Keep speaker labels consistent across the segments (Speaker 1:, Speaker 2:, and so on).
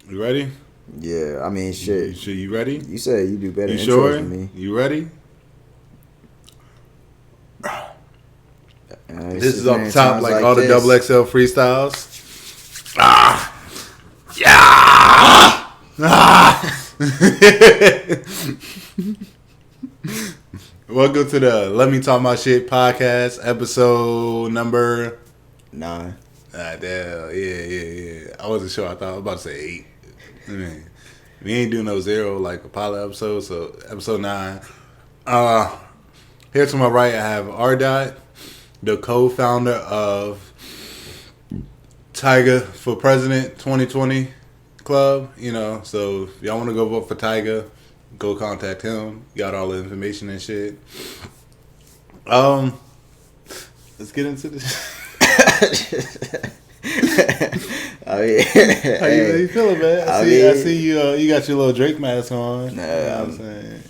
Speaker 1: You ready?
Speaker 2: Yeah, I mean, shit.
Speaker 1: You ready?
Speaker 2: You said you do better.
Speaker 1: You
Speaker 2: intros
Speaker 1: sure?
Speaker 2: Than me.
Speaker 1: You ready? This is off the top, like all the double XL freestyles. Welcome to the Let Me Talk My Shit podcast, episode number
Speaker 2: 9.
Speaker 1: Damn, yeah. I wasn't sure. I thought I was about to say 8. I mean, we ain't doing no 0 like Apollo episode, so episode 9. Here to my right, I have R. Dot, the co-founder of Tiger for President 2020 Club. You know, so if y'all want to go vote for Tiger, go contact him. Got all the information and shit. Let's get into this.
Speaker 2: Oh yeah.
Speaker 1: How you feeling, man? I see you. You got your little Drake mask on.
Speaker 2: Nah,
Speaker 1: you know what I'm saying?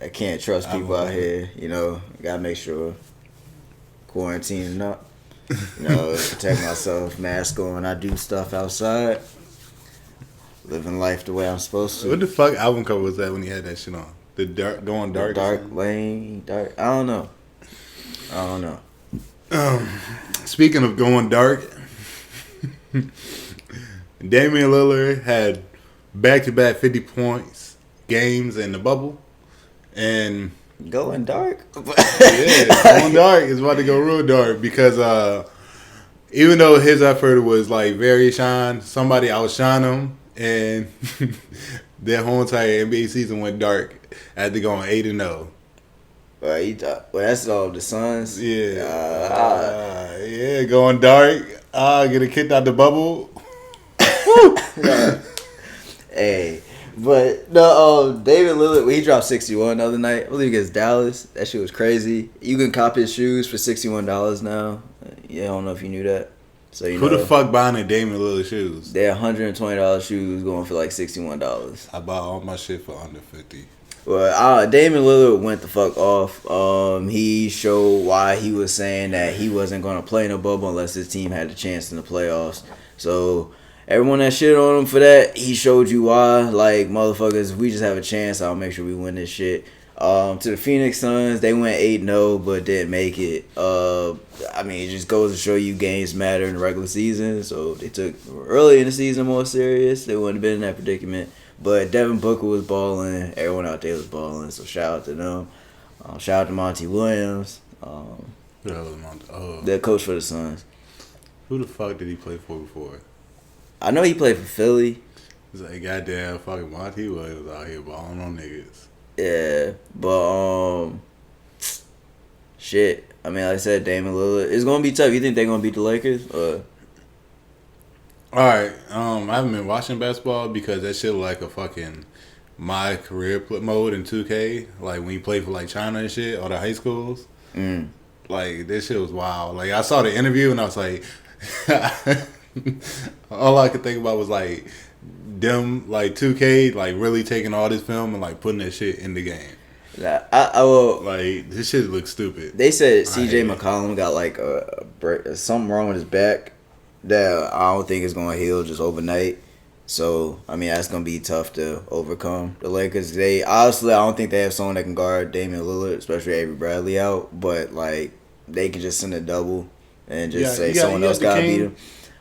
Speaker 2: I can't trust people out here. You know, gotta make sure quarantining up. You know, protect myself. Mask on. I do stuff outside. Living life the way I'm supposed to.
Speaker 1: What the fuck album cover was that when he had that shit on? The dark, going dark.
Speaker 2: Dark lane, dark. I don't know.
Speaker 1: Speaking of going dark, Damian Lillard had back-to-back 50 points games in the bubble, and
Speaker 2: going dark.
Speaker 1: Going dark is about to go real dark because even though his effort was like very shine, somebody outshined him, and their whole entire NBA season went dark after going 8-0.
Speaker 2: Well, that's all the Suns.
Speaker 1: Yeah, going dark. Getting kicked out the bubble.
Speaker 2: Hey, but no, David Lillard, when he dropped 61 the other night, I believe against Dallas. That shit was crazy. You can cop his shoes for $61 now. Yeah, I don't know if you knew that. So you
Speaker 1: Who the fuck buying the Damian Lillard shoes?
Speaker 2: They're $120 shoes going for like $61.
Speaker 1: I bought all my shit for under 50.
Speaker 2: Well, Damian Lillard went the fuck off. He showed why he was saying that he wasn't going to play in a bubble unless his team had a chance in the playoffs. So everyone that shit on him for that, he showed you why. Like, motherfuckers, if we just have a chance, I'll make sure we win this shit. To the Phoenix Suns, they went 8-0 but didn't make it. I mean, it just goes to show you games matter in the regular season. So they took early in the season more serious. They wouldn't have been in that predicament. But Devin Booker was balling. Everyone out there was balling. So shout out to them. Shout out to Monty Williams. The coach for the Suns.
Speaker 1: Who the fuck did he play for before?
Speaker 2: I know he played for Philly.
Speaker 1: It's like goddamn fucking Monty Williams out here balling on niggas.
Speaker 2: Yeah, but shit. I mean, like I said, Damian Lillard. It's gonna be tough. You think they're gonna beat the Lakers?
Speaker 1: All right, I haven't been watching basketball because that shit like a fucking my career mode in 2K. Like when you play for like China and shit or the high schools. Like this shit was wild. Like I saw the interview and I was like, all I could think about was like them like 2K like really taking all this film and like putting that shit in the game.
Speaker 2: I will.
Speaker 1: Like this shit looks stupid.
Speaker 2: They said CJ McCollum got like something wrong with his back that I don't think is gonna heal just overnight. So I mean that's gonna be tough to overcome. The Lakers, I don't think they have someone that can guard Damian Lillard, especially Avery Bradley out. But like they can just send a double and just say someone else gotta beat him.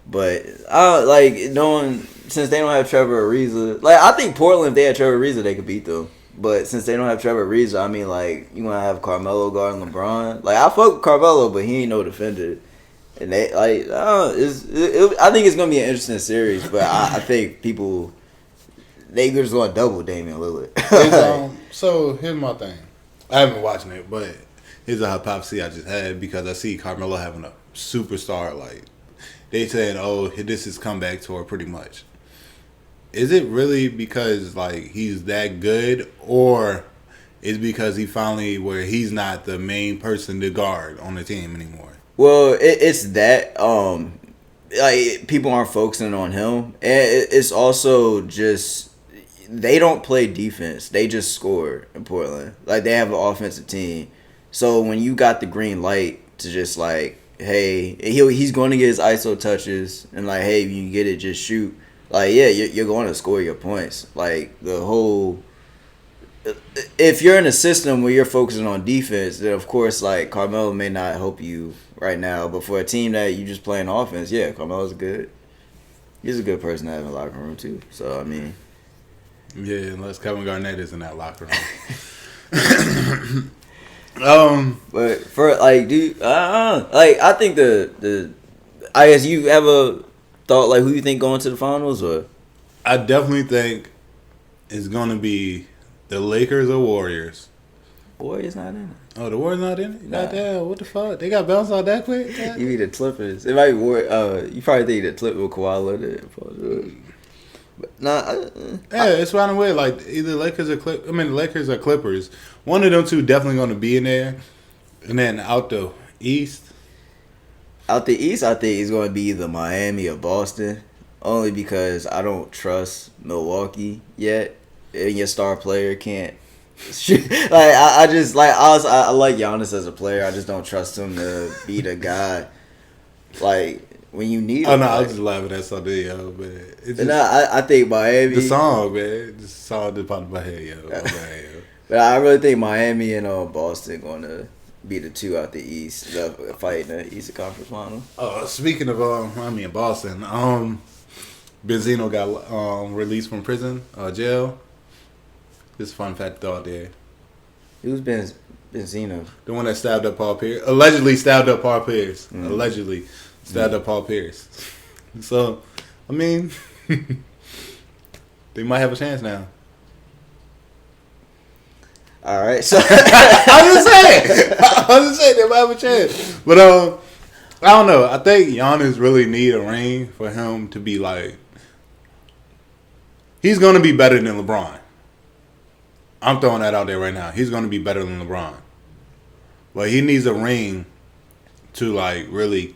Speaker 2: But knowing since they don't have Trevor Ariza, like I think Portland if they had Trevor Ariza they could beat them. But since they don't have Trevor Ariza, I mean like you gonna have Carmelo guarding LeBron. Like I fuck with Carmelo, but he ain't no defender. And they I think it's gonna be an interesting series, but I think people they just gonna double Damian Lillard.
Speaker 1: So here's my thing. I haven't been watching it, but here's a hypothesis I just had because I see Carmelo having a superstar. Like they said, oh, this is comeback tour pretty much. Is it really because like he's that good, or is because he finally where he's not the main person to guard on the team anymore?
Speaker 2: Well, it's that like people aren't focusing on him, and it's also just they don't play defense; they just score in Portland. Like they have an offensive team, so when you got the green light to just like, hey, he's going to get his ISO touches, and like, hey, if you get it, just shoot. Like, yeah, you're going to score your points. Like, the whole... If you're in a system where you're focusing on defense, then, of course, like, Carmelo may not help you right now. But for a team that you just playing offense, yeah, Carmelo's good. He's a good person to have in the locker room, too. So, I mean...
Speaker 1: Yeah, unless Kevin Garnett is in that locker room.
Speaker 2: But for, like, dude... like, I think the... I guess you ever thought, like, who you think going to the finals, or...
Speaker 1: I definitely think it's going to be the Lakers or Warriors.
Speaker 2: Warriors not in it.
Speaker 1: Oh, the Warriors not in it?
Speaker 2: Nah.
Speaker 1: Goddamn, what the fuck? They got bounced out that quick?
Speaker 2: You mean the Clippers. It might be you probably think the Clippers with Kawhi Leonard. But nah,
Speaker 1: yeah, it's running away. Like, either Lakers or the Lakers or Clippers. One of them two definitely going to be in there. And then out the East...
Speaker 2: Out the East, I think it's going to be either Miami or Boston. Only because I don't trust Milwaukee yet. And your star player can't shoot. Like, I just, like, I like Giannis as a player. I just don't trust him to be the guy. Like, when you need him.
Speaker 1: Oh, no,
Speaker 2: like,
Speaker 1: I was just laughing at something, yo, man. It's just,
Speaker 2: I think Miami.
Speaker 1: the song, man. The song just popped in my head, yo. Okay, yo.
Speaker 2: But I really think Miami and Boston going to be the two out the East fighting the Eastern Conference Final.
Speaker 1: Speaking of Miami and Boston, Benzino got released from prison, jail. Just a fun fact out there.
Speaker 2: Who's Benzino?
Speaker 1: The one that stabbed up Paul Pierce. Allegedly stabbed up Paul Pierce. Allegedly stabbed up Paul Pierce. So, I mean, they might have a chance now.
Speaker 2: All right, so
Speaker 1: I'm just saying they might have a chance. But I don't know. I think Giannis really need a ring for him to be like. He's gonna be better than LeBron. I'm throwing that out there right now. He's gonna be better than LeBron, but he needs a ring to like really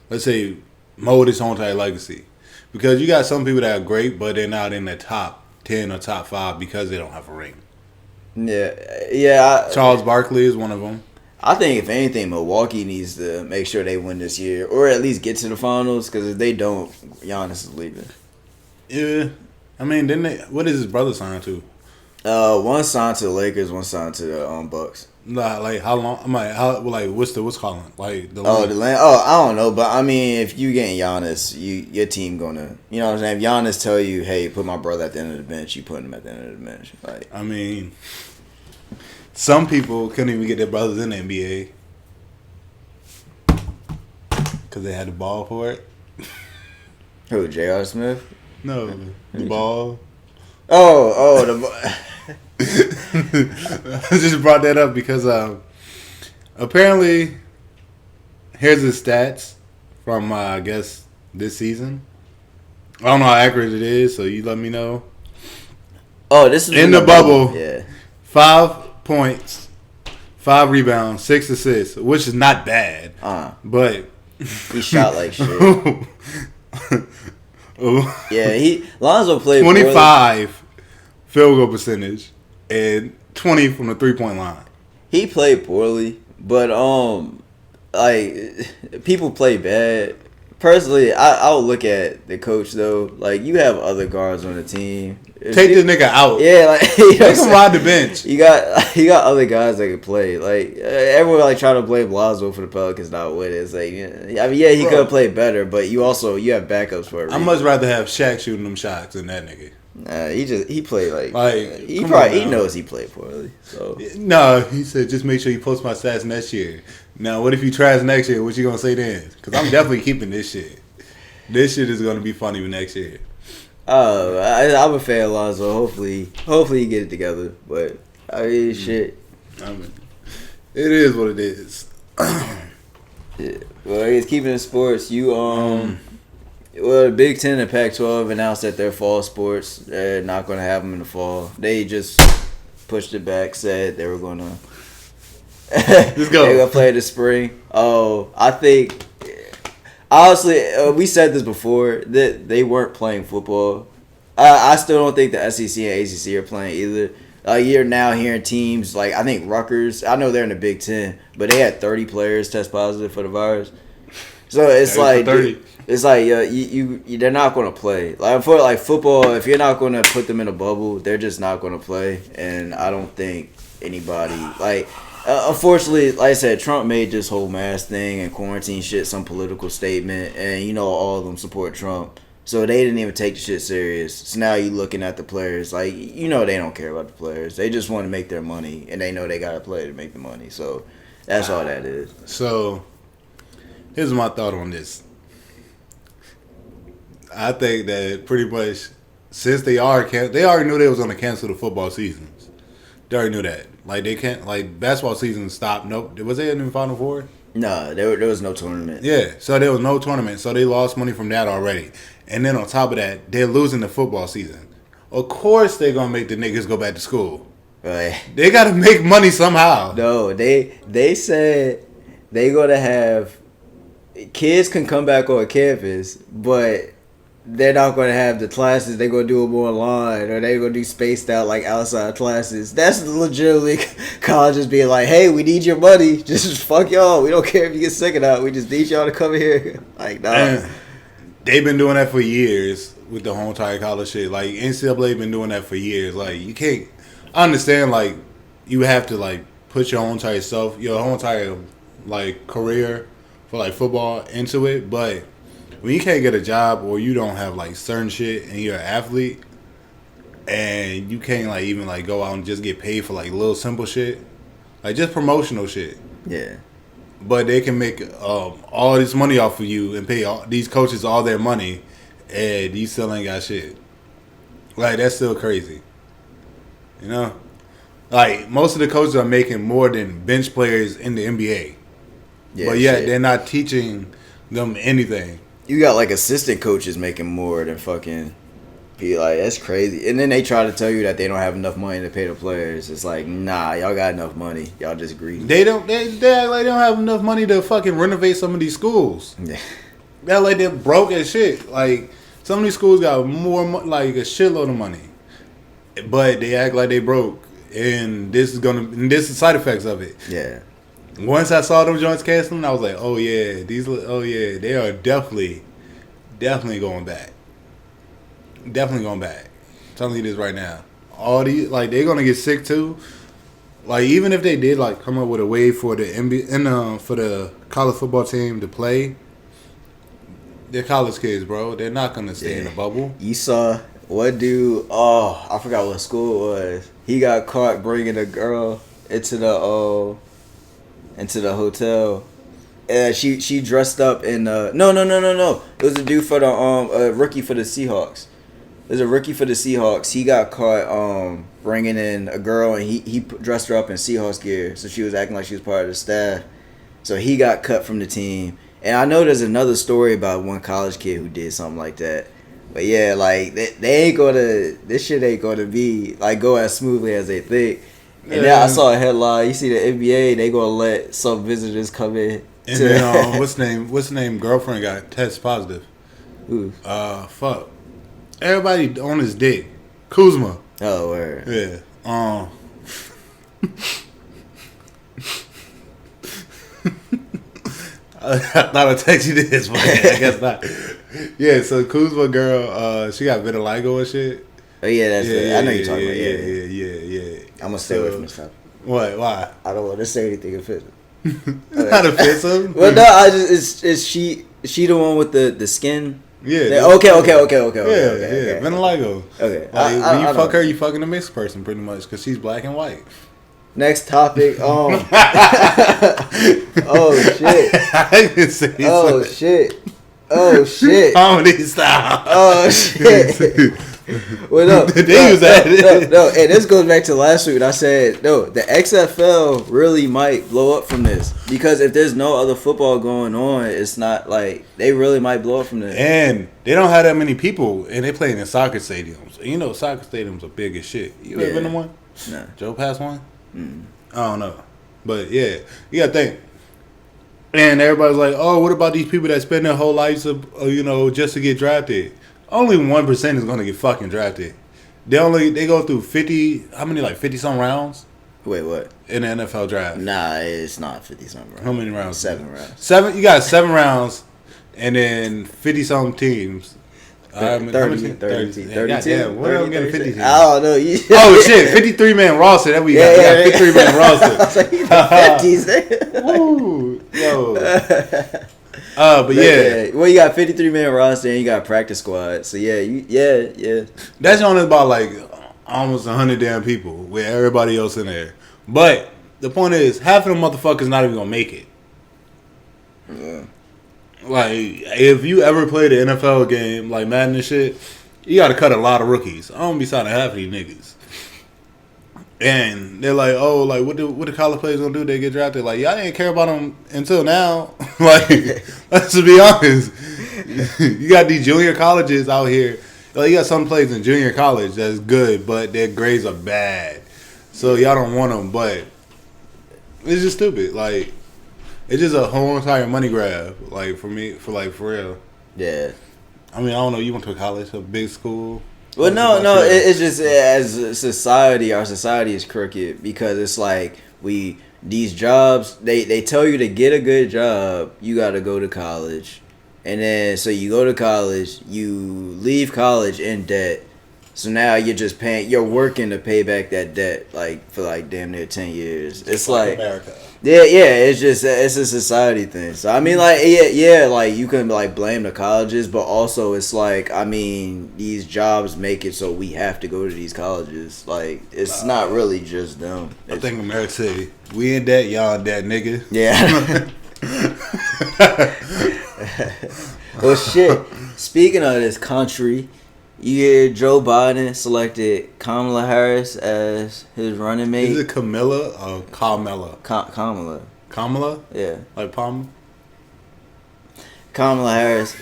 Speaker 1: let's say mold his own type of legacy. Because you got some people that are great, but they're not in the top 10 or top 5 because they don't have a ring.
Speaker 2: Yeah.
Speaker 1: Charles Barkley is one of them.
Speaker 2: I think if anything, Milwaukee needs to make sure they win this year, or at least get to the finals. Because if they don't, Giannis is leaving.
Speaker 1: Yeah, I mean, what is his brother signed to?
Speaker 2: One signed to the Lakers, one signed to the Bucks.
Speaker 1: Nah, like how long? I'm like, what's calling? Like the
Speaker 2: land. Oh, I don't know, but I mean, if you getting Giannis, your team gonna, you know what I'm saying? If Giannis tell you, hey, put my brother at the end of the bench, you put him at the end of the bench. Like,
Speaker 1: I mean, some people couldn't even get their brothers in the NBA because they had the ball for it.
Speaker 2: Who? J.R. Smith?
Speaker 1: No, the ball.
Speaker 2: Oh, the.
Speaker 1: I just brought that up because apparently, here's his stats from I guess this season. I don't know how accurate it is, so you let me know.
Speaker 2: Oh, this is
Speaker 1: in the bubble.
Speaker 2: Yeah,
Speaker 1: 5 points, 5 rebounds, 6 assists, which is not bad. But
Speaker 2: he shot like shit. Yeah, Lonzo played
Speaker 1: 25 field goal percentage and 20 from the 3-point line.
Speaker 2: He played poorly, but like people play bad. Personally, I would look at the coach though. Like, you have other guards on the team.
Speaker 1: Take this nigga out.
Speaker 2: Yeah, like, you know,
Speaker 1: make him ride the bench.
Speaker 2: You got other guys that can play. Like, everyone like trying to blame Lonzo for the Pelicans not winning. It's like, I mean, yeah, he could have played better, but you have backups for it.
Speaker 1: I'd much rather have Shaq shooting them shots than that nigga.
Speaker 2: He played like he knows he played poorly. So
Speaker 1: no, he said just make sure you post my stats next year. Now, what if you trash next year? What you gonna say then? Because I'm definitely keeping this shit. This shit is gonna be funny next year.
Speaker 2: I'm a fan of Lonzo. Hopefully he get it together. But I mean, shit.
Speaker 1: I mean, it is what it is.
Speaker 2: Yeah. Well, I guess keeping in sports, well, the Big Ten and Pac-12 announced that their fall sports, they're not going to have them in the fall. They just pushed it back, said they were going to.
Speaker 1: Let's go.
Speaker 2: They're going to play this spring. Oh, I think. Honestly, we said this before, that they weren't playing football. I still don't think the SEC and ACC are playing either. You're now hearing teams like, I think Rutgers, I know they're in the Big Ten, but they had 30 players test positive for the virus. So it's
Speaker 1: 30
Speaker 2: like,
Speaker 1: for 30.
Speaker 2: it's like you they're not going to play. Like for like football, if you're not going to put them in a bubble, they're just not going to play. And I don't think anybody like. Unfortunately, like I said, Trump made this whole mask thing and quarantine shit some political statement, and you know all of them support Trump. So they didn't even take the shit serious. So now you looking at the players like you know they don't care about the players. They just want to make their money, and they know they got to play to make the money. So that's all that is.
Speaker 1: So here's my thought on this. I think that pretty much since they already knew they was going to cancel the football seasons. They already knew that. Like they can't like basketball season stopped. Nope. Was they in the Final Four?
Speaker 2: No, there was no tournament.
Speaker 1: Yeah, so there was no tournament. So they lost money from that already. And then on top of that, they're losing the football season. Of course they're gonna make the niggas go back to school.
Speaker 2: Right.
Speaker 1: They gotta make money somehow.
Speaker 2: No, they said they gonna have kids can come back on campus, but they're not going to have the classes. They're going to do them online, or they're going to do spaced out like outside classes. That's legitimately colleges being like, hey, we need your money. Just fuck y'all. We don't care if you get sick or not. We just need y'all to come here. Like, nah.
Speaker 1: And they've been doing that for years with the whole entire college shit. Like, NCAA been doing that for years. Like, you can't... I understand, like, you have to, like, put your whole entire self, your whole entire, like, career for, like, football into it, but... When you can't get a job or you don't have like certain shit and you're an athlete and you can't like even like go out and just get paid for like little simple shit, like just promotional shit.
Speaker 2: Yeah.
Speaker 1: But they can make all this money off of you and pay these coaches all their money and you still ain't got shit. Like that's still crazy. You know? Like most of the coaches are making more than bench players in the NBA. Yeah, but yet they're not teaching them anything.
Speaker 2: You got like assistant coaches making more than fucking be like that's crazy. And then they try to tell you that they don't have enough money to pay the players. It's like, nah, y'all got enough money. Y'all just greedy.
Speaker 1: They act like they don't have enough money to fucking renovate some of these schools.
Speaker 2: Yeah.
Speaker 1: They act like they're broke as shit. Like some of these schools got like a shitload of money. But they act like they broke. And this is side effects of it.
Speaker 2: Yeah.
Speaker 1: Once I saw them joints canceling, I was like, oh yeah, they are definitely going back. Definitely going back. I'm telling you this right now. All these, like, they're gonna get sick too. Like, even if they did like come up with a way for the NBA and for the college football team to play, they're college kids, bro. They're not gonna stay in the bubble.
Speaker 2: You saw what dude? Oh, I forgot what school it was. He got caught bringing a girl into the hotel. She dressed up in no. It was a dude for the a rookie for the Seahawks. There's a rookie for the Seahawks. He got caught bringing in a girl and he dressed her up in Seahawks gear, so she was acting like she was part of the staff. So he got cut from the team. And I know there's another story about one college kid who did something like that. But yeah, like they ain't gonna. This shit ain't gonna be like go as smoothly as they think. And then I saw a headline. You see the NBA, they gonna let some visitors come in.
Speaker 1: And then what's the name? Girlfriend got test positive.
Speaker 2: Who?
Speaker 1: Fuck. Everybody on his dick. Kuzma.
Speaker 2: Oh, word.
Speaker 1: Yeah. I thought I'd text you this, but I guess not. Yeah, so Kuzma girl, she got vitiligo and shit.
Speaker 2: Oh yeah, that's good. I know you're talking about.
Speaker 1: Yeah.
Speaker 2: I'm gonna stay away from this stuff.
Speaker 1: What? Why?
Speaker 2: I don't want to say anything offensive.
Speaker 1: It's not offensive.
Speaker 2: Well, no, I just is she the one with the skin?
Speaker 1: Yeah.
Speaker 2: Okay.
Speaker 1: Yeah. Vitiligo.
Speaker 2: Okay.
Speaker 1: Like, when you fuck her, you fucking a mixed person pretty much because she's black and white.
Speaker 2: Next topic. Oh shit.
Speaker 1: I didn't say
Speaker 2: Oh shit.
Speaker 1: Comedy style.
Speaker 2: Oh shit. Well, no, and this goes back to last week when I said, no, the XFL really might blow up from this. Because if there's no other football going on, it's not like, they really might blow up from this.
Speaker 1: And they don't have that many people, and they playing in soccer stadiums. And you know soccer stadiums are big as shit. You ever been to one?
Speaker 2: No.
Speaker 1: Joe passed one? I don't know. But yeah, you gotta think. And everybody's like, oh, what about these people that spend their whole lives, just to get drafted? Only 1% is going to get fucking drafted. They go through 50, how many, like 50-some rounds?
Speaker 2: Wait, what?
Speaker 1: In the NFL draft.
Speaker 2: Nah, it's not 50-some rounds.
Speaker 1: How many rounds?
Speaker 2: 7 rounds.
Speaker 1: 7, you got 7 rounds, and then 50-something teams.
Speaker 2: 30.
Speaker 1: Goddamn, what am I getting 50 teams?
Speaker 2: I don't know.
Speaker 1: Oh shit, 53-man roster. That we got. Yeah, 53-man roster.
Speaker 2: I was like, 50s.
Speaker 1: Woo, yo. But yeah.
Speaker 2: Well, you got 53-man roster and you got practice squad. So yeah.
Speaker 1: That's only about like almost 100 damn people with everybody else in there. But the point is, half of them motherfuckers not even gonna make it.
Speaker 2: Yeah.
Speaker 1: Like, if you ever played an NFL game like Madden and shit, you got to cut a lot of rookies. I don't be signing half of these niggas. And they're like, oh, like, what the college players gonna do? They get drafted. Like, y'all didn't care about them until now. Like, let's be honest. You got these junior colleges out here. Like, you got some players in junior college that's good, but their grades are bad. So y'all don't want them. But it's just stupid. Like, it's just a whole entire money grab, like, for me, for real.
Speaker 2: Yeah.
Speaker 1: I mean, I don't know. You went to a college, a big school.
Speaker 2: Well, no. It's just as a society, our society is crooked because it's like these jobs. They tell you to get a good job, you got to go to college, and then so you go to college, you leave college in debt. So now you're working to pay back that debt, like for like damn near 10 years. It's like
Speaker 1: America.
Speaker 2: Yeah, it's a society thing. So I mean, like, like you can like blame the colleges, but also it's like, I mean, these jobs make it so we have to go to these colleges. Like, it's not really just them.
Speaker 1: I think America say we in debt, y'all in debt, nigga.
Speaker 2: Yeah. Well, shit. Speaking of this country, you hear Joe Biden selected KamalaHarris as his running mate.
Speaker 1: Is it Camilla or Kamala?
Speaker 2: Kamala.
Speaker 1: Kamala?
Speaker 2: Yeah.
Speaker 1: Like Palm?
Speaker 2: KamalaHarris.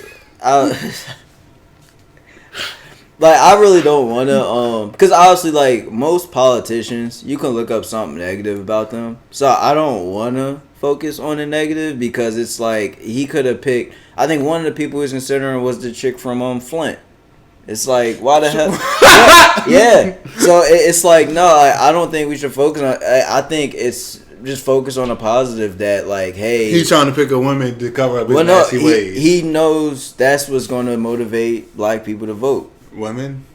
Speaker 2: I really don't want to, because obviously, like, most politicians, you can look up something negative about them. So I don't want to focus on the negative because it's like, he could have picked, I think one of the people he was considering was the chick from Flint. It's like, why the hell? Yeah. So it's like, no, I don't think we should focus on. I think it's just focus on the positive that, like, hey,
Speaker 1: he's trying to pick a woman to cover up his nasty ways.
Speaker 2: He knows that's what's going to motivate black people to vote.
Speaker 1: Women.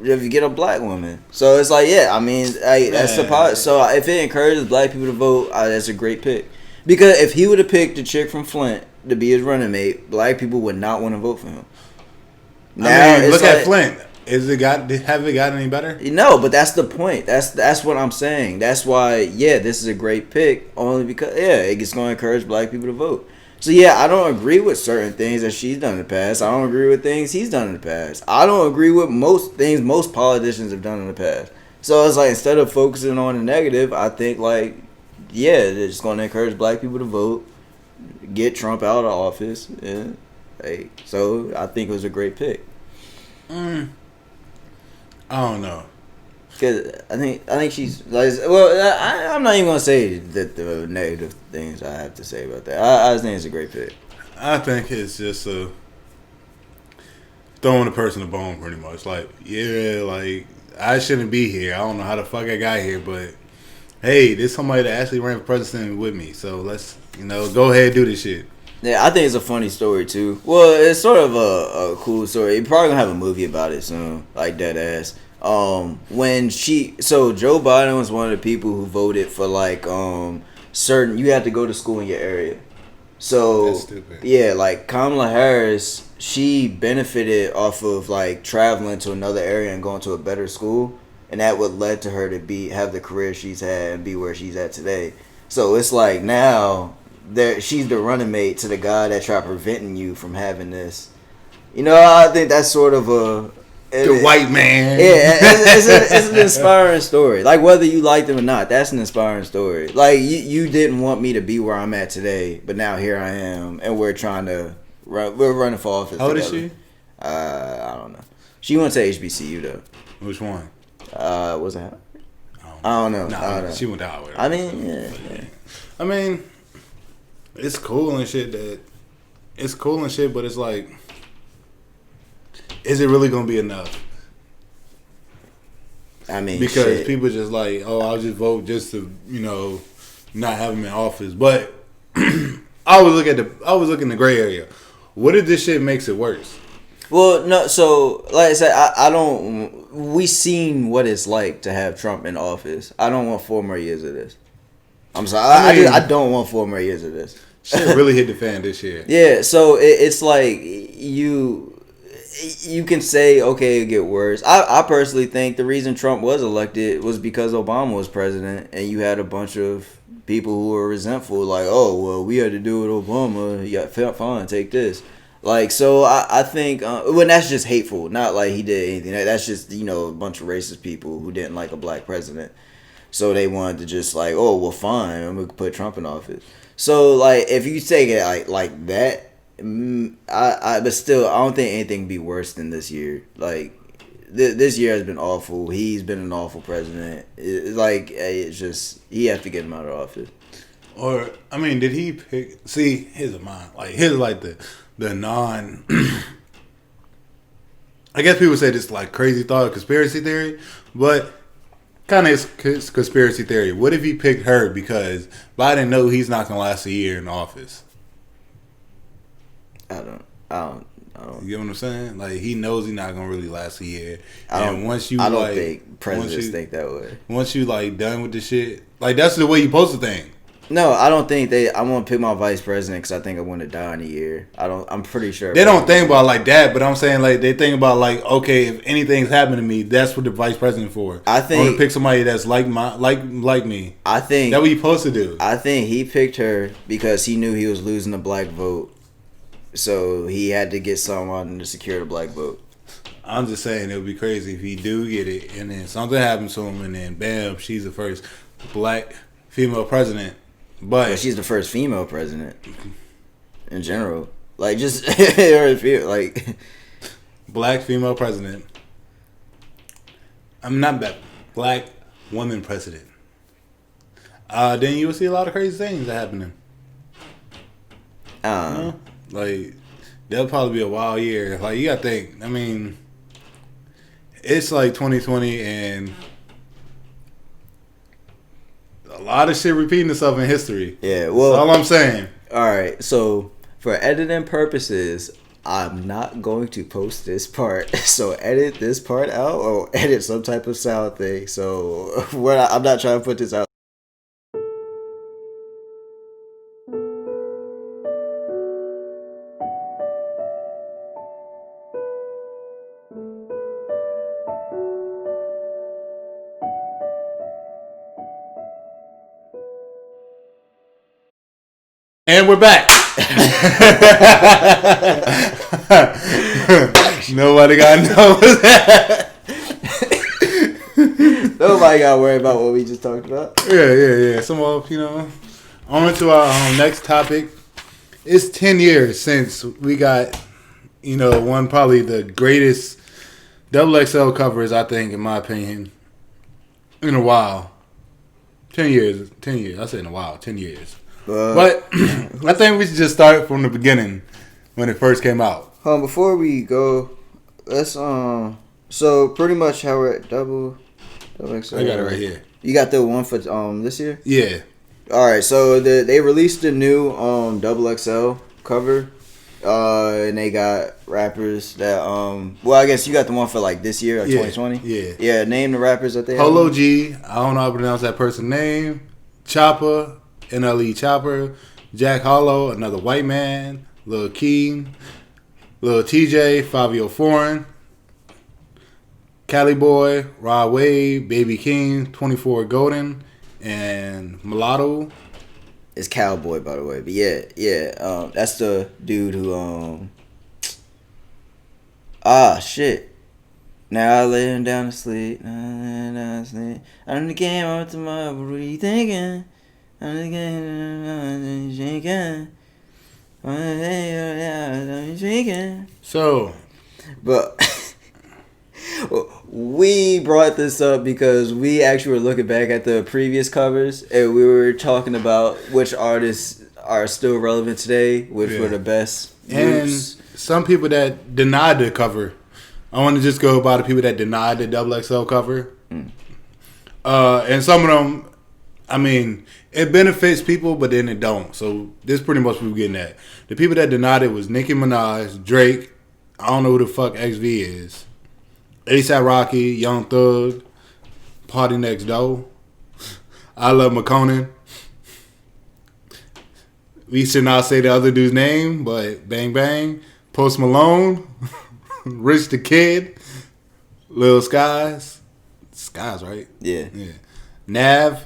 Speaker 2: If you get a black woman, so it's like, yeah, I mean, that's the part. So if it encourages black people to vote, that's a great pick. Because if he would have picked the chick from Flint to be his running mate, black people would not want to vote for him.
Speaker 1: Now, I mean, look at Flint. Have it gotten any better?
Speaker 2: No, but that's the point. That's what I'm saying. That's why, this is a great pick. Only because, it's going to encourage black people to vote. So, I don't agree with certain things that she's done in the past. I don't agree with things he's done in the past. I don't agree with most things most politicians have done in the past. So, it's like, instead of focusing on the negative, I think, like, they're just going to encourage black people to vote, get Trump out of office, and... so I think it was a great pick.
Speaker 1: I don't know.
Speaker 2: Cause I think she's like, well, I'm not even gonna say that the negative things I have to say about that. I just think it's a great pick.
Speaker 1: I think it's just throwing a person a bone, pretty much. Like, like, I shouldn't be here. I don't know how the fuck I got here, but hey, there's somebody that actually ran for president with me. So let's, go ahead and do this shit.
Speaker 2: Yeah, I think it's a funny story too. Well, it's sort of a cool story. You're probably gonna have a movie about it soon, like dead ass. Joe Biden was one of the people who voted for like certain, you had to go to school in your area. So
Speaker 1: that's stupid.
Speaker 2: Yeah, like KamalaHarris, she benefited off of like traveling to another area and going to a better school, and that what led to her to have the career she's had and be where she's at today. So it's like now she's the running mate to the guy that tried preventing you from having this. I think that's sort of
Speaker 1: the white man.
Speaker 2: Yeah, it's an inspiring story. Like, whether you liked him or not, that's an inspiring story. Like, you didn't want me to be where I'm at today, but now here I am, and we're running for office.
Speaker 1: How old is she?
Speaker 2: I don't know. She went to HBCU though.
Speaker 1: Which one?
Speaker 2: Was it? I don't know.
Speaker 1: She went to Howard.
Speaker 2: I mean, yeah.
Speaker 1: I mean, it's cool and shit. But it's like, is it really gonna be enough?
Speaker 2: I mean,
Speaker 1: because people just like, I'll just vote just to not have him in office. But I was looking at the gray area. what if this shit makes it worse?
Speaker 2: Well, no. So, like I said, I don't. We seen what it's like to have Trump in office. I don't want 4 more years of this. I'm sorry. I don't want 4 more years of this.
Speaker 1: Shit really hit the fan this year.
Speaker 2: Yeah. So it's like you can say, okay, it'll get worse. I personally think the reason Trump was elected was because Obama was president, and you had a bunch of people who were resentful, like, oh, well, we had to do it with Obama. Yeah, fine, take this. Like, so I think, well, that's just hateful. Not like he did anything. That's just, a bunch of racist people who didn't like a black president. So they wanted to just like, oh, well, fine, I'm going to put Trump in office. So, like, if you take it like that, but still, I don't think anything can be worse than this year. Like, this year has been awful. He's been an awful president. It's just, he has to get him out of office.
Speaker 1: Or, I mean, did he pick? See, here's mine. Like, here's like the non. I guess people say this like crazy thought, conspiracy theory, but kind of is conspiracy theory. What if he picked her because Biden know he's not gonna last a year in office?
Speaker 2: I don't.
Speaker 1: You get what I'm saying? Like, he knows he's not gonna really last a year.
Speaker 2: I don't think presidents think that way.
Speaker 1: Once you like done with the shit, like that's the way you supposed to think.
Speaker 2: No, I don't think I want to pick my vice president because I think I want to die in a year. I'm pretty sure
Speaker 1: they don't think about it like that, but I'm saying like they think about like, okay, if anything's happened to me, that's what the vice president for.
Speaker 2: I think I
Speaker 1: want to pick somebody that's like me.
Speaker 2: I think
Speaker 1: that's what you supposed to do.
Speaker 2: I think he picked her because he knew he was losing the black vote, so he had to get someone to secure the black vote.
Speaker 1: I'm just saying it would be crazy if he do get it and then something happens to him and then bam, she's the first black female president. But
Speaker 2: she's the first female president in general. Like, just like
Speaker 1: black female president. I'm not that black woman president. Then you will see a lot of crazy things happening. Like, that'll probably be a wild year. Like, you gotta think. I mean, it's like 2020 and a lot of shit repeating itself in history.
Speaker 2: Yeah, well,
Speaker 1: that's all I'm saying.
Speaker 2: All right, so for editing purposes, I'm not going to post this part. So edit this part out or edit some type of sound thing. So I'm not trying to put this out.
Speaker 1: And we're back. Nobody got to know that.
Speaker 2: Nobody got to worry about what we just talked about.
Speaker 1: Yeah. Some of, on to our next topic. It's 10 years since we got, one probably the greatest XXL covers, I think, in my opinion, in a while. 10 years. I say in a while. 10 years. But I think we should just start from the beginning when it first came out.
Speaker 2: Before we go, let's so pretty much how we're at double XL.
Speaker 1: I got it right here.
Speaker 2: You got the one for this year?
Speaker 1: Yeah.
Speaker 2: All right, so they released a new double XL cover, and they got rappers that well, I guess you got the one for like this year, like 2020. Yeah. Name the rappers that they have.
Speaker 1: Polo G. I don't know how to pronounce that person's name. Chopper. NLE Chopper, Jack Harlow, Another White Man, Lil Keen, Lil TJ, Fabio Foreign, Cali Boy, Rod Wave, Baby King, 24 Golden, and Mulatto.
Speaker 2: It's Cowboy, by the way, but yeah. That's the dude who shit. Now I lay him down to sleep. I'm in the game on tomorrow. What are you thinking? I'm drinking.
Speaker 1: So,
Speaker 2: but we brought this up because we actually were looking back at the previous covers and we were talking about which artists are still relevant today, which were the best groups.
Speaker 1: And some people that denied the cover. I want to just go by the people that denied the XXL cover. And some of them, I mean, it benefits people, but then it don't. So this pretty much what we're getting at. The people that denied it was Nicki Minaj, Drake. I don't know who the fuck XV is. A$AP Rocky, Young Thug, Party Next Door. I Love McConan. We should not say the other dude's name, but Bang Bang, Post Malone, Rich the Kid, Lil Skies. Skies, right?
Speaker 2: Yeah.
Speaker 1: Nav,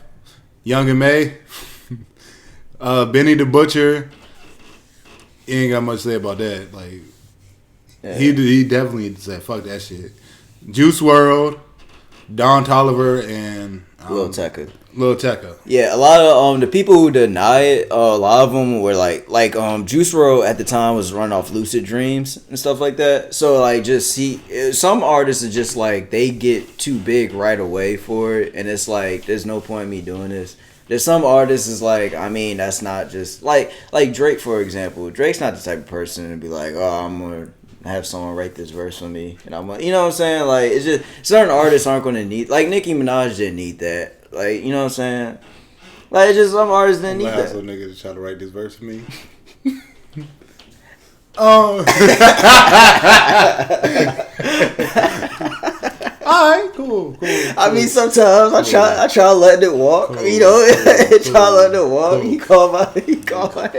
Speaker 1: Young and May, Benny the Butcher. He ain't got much to say about that. Like, he definitely said, fuck that shit. Juice WRLD, Don Toliver, and
Speaker 2: Lil Tecca.
Speaker 1: Yeah,
Speaker 2: a lot of the people who deny it, a lot of them were like Juice WRLD at the time was running off lucid dreams and stuff like that. So like some artists are just like they get too big right away for it, and it's like there's no point in me doing this. There's some artists is like, I mean, that's not just like Drake, for example. Drake's not the type of person to be like, oh, I'm gonna have someone write this verse for me, and I'm like, you know what I'm saying? Like, it's just certain artists aren't gonna need, like Nicki Minaj didn't need that. Like, you know what I'm saying? Like, it's just some artists didn't need that.
Speaker 1: Some nigga to try to write this verse for me. Oh. Alright, cool.
Speaker 2: I mean, sometimes I try to let it walk. Cool, you know, try to let it walk. Cool. He called my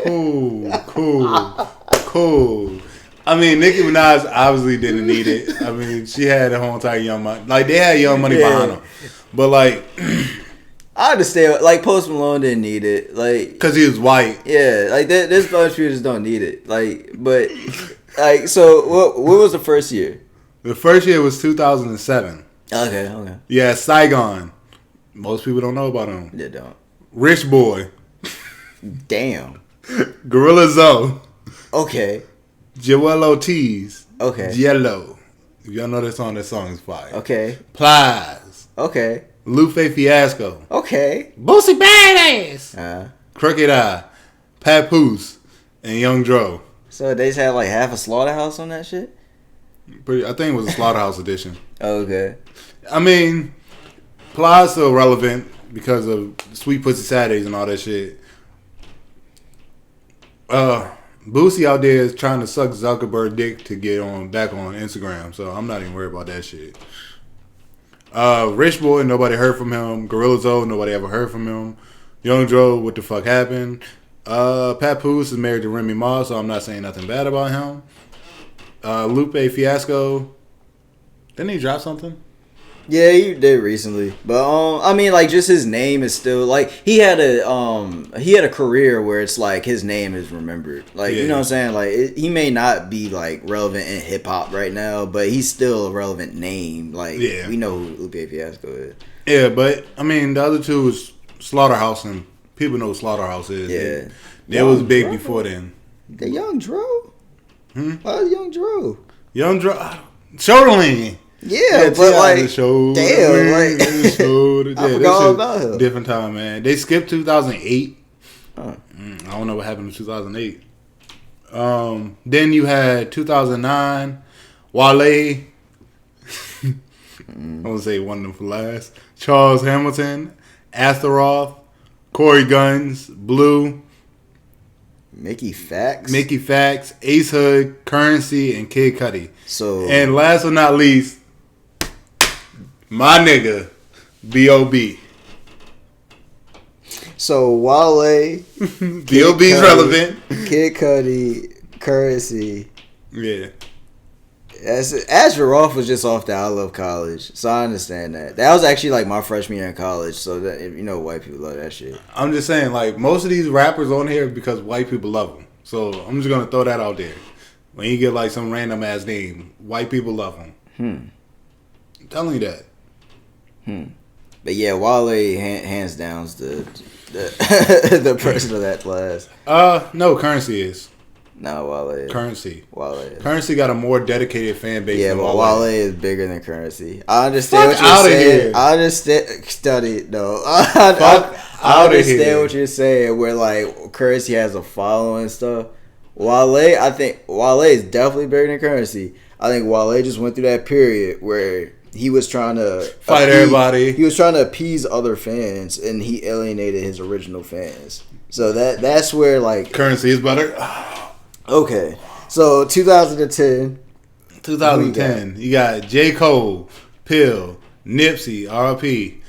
Speaker 1: Cool. I mean, Nicki Minaj obviously didn't need it. I mean, she had the whole entire Young Money. Like, they had Young Money behind them. But, like...
Speaker 2: I understand. Like, Post Malone didn't need it. Like... Because
Speaker 1: he was white.
Speaker 2: Yeah. Like, this bunch of people just don't need it. Like, but... Like, so, what was the first year?
Speaker 1: The first year was 2007.
Speaker 2: Okay.
Speaker 1: Yeah, Saigon. Most people don't know about him.
Speaker 2: They don't.
Speaker 1: Rich Boy.
Speaker 2: Damn.
Speaker 1: Gorilla Zoe.
Speaker 2: Okay.
Speaker 1: Joel Ortiz.
Speaker 2: Okay.
Speaker 1: Yellow. If y'all know that song is fire.
Speaker 2: Okay.
Speaker 1: Plies.
Speaker 2: Okay.
Speaker 1: Lupe Fiasco.
Speaker 2: Okay.
Speaker 1: Boosie Badass. Crooked Eye. Papoose. And Young Dro.
Speaker 2: So they just had like half a Slaughterhouse on that shit?
Speaker 1: I think it was a Slaughterhouse edition.
Speaker 2: Okay.
Speaker 1: I mean, Plies still relevant because of Sweet Pussy Saturdays and all that shit. Boosie out there is trying to suck Zuckerberg dick to get back on Instagram, so I'm not even worried about that shit. Rich Boy, nobody heard from him. Gorilla Zoe, nobody ever heard from him. Young Dro, what the fuck happened? Papoose is married to Remy Ma, so I'm not saying nothing bad about him. Lupe Fiasco, didn't he drop something?
Speaker 2: Yeah, he did recently, but I mean, like, just his name is still like he had a career where it's like his name is remembered, like, you know what I'm saying? Like, he may not be like relevant in hip hop right now, but he's still a relevant name. Like, we know who Lupe Fiasco is. Yeah,
Speaker 1: but I mean, the other two is Slaughterhouse, and people know who Slaughterhouse is.
Speaker 2: Yeah,
Speaker 1: they was big before then.
Speaker 2: The Young Dro. Why was Young Dro?
Speaker 1: Young Dro, Shoulderling.
Speaker 2: Yeah, but like, damn, like, I forgot all about him.
Speaker 1: Different time, man. They skipped 2008. I don't know what happened in 2008. Then you had 2009, Wale. I'm gonna say one of them for last. Charles Hamilton, Astaroth, Corey Guns, Blue,
Speaker 2: Mickey Fax,
Speaker 1: Ace Hood, Currency, and Kid Cudi.
Speaker 2: So,
Speaker 1: and last but not least, my nigga, B.O.B.
Speaker 2: So Wale,
Speaker 1: B.O.B.'s relevant.
Speaker 2: Kid Cudi, Currency.
Speaker 1: Yeah.
Speaker 2: Astaroth was just off the I Love College, so I understand that. That was actually like my freshman year in college, so that, you know, white people love that shit.
Speaker 1: I'm just saying, like, most of these rappers on here because white people love them. So I'm just gonna throw that out there. When you get like some random ass name, white people love them. I'm telling you that.
Speaker 2: But yeah, Wale hands down is the person of that class.
Speaker 1: No, Currency is.
Speaker 2: No, Wale is.
Speaker 1: Currency got a more dedicated fan base.
Speaker 2: Yeah, but Wale is bigger than Currency. I understand what you're saying. Here. I understand. Study no. I understand what you're saying. Where like Currency has a following and stuff. I think Wale is definitely bigger than Currency. I think Wale just went through that period where he was trying to
Speaker 1: fight everybody.
Speaker 2: He was trying to appease other fans, and he alienated his original fans. So that's where like
Speaker 1: currency is better.
Speaker 2: Okay, so 2010.
Speaker 1: 2010, you got J. Cole, Pill, Nipsey, R.I.P.,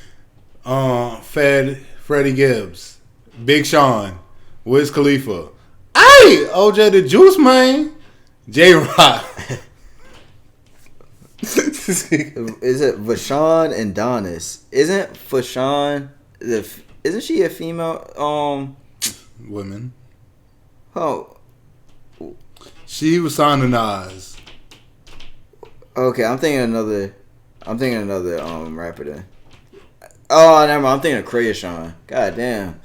Speaker 1: Freddie Gibbs, Big Sean, Wiz Khalifa, hey, OJ the Juice Man, J. Rock.
Speaker 2: Is it Vashawn and Donis? Isn't Vashawn isn't she a female?
Speaker 1: Women.
Speaker 2: Oh,
Speaker 1: she was signed to Nas.
Speaker 2: Okay, I'm thinking another rapper then. Oh, never mind. I'm thinking of Krayshawn. God damn.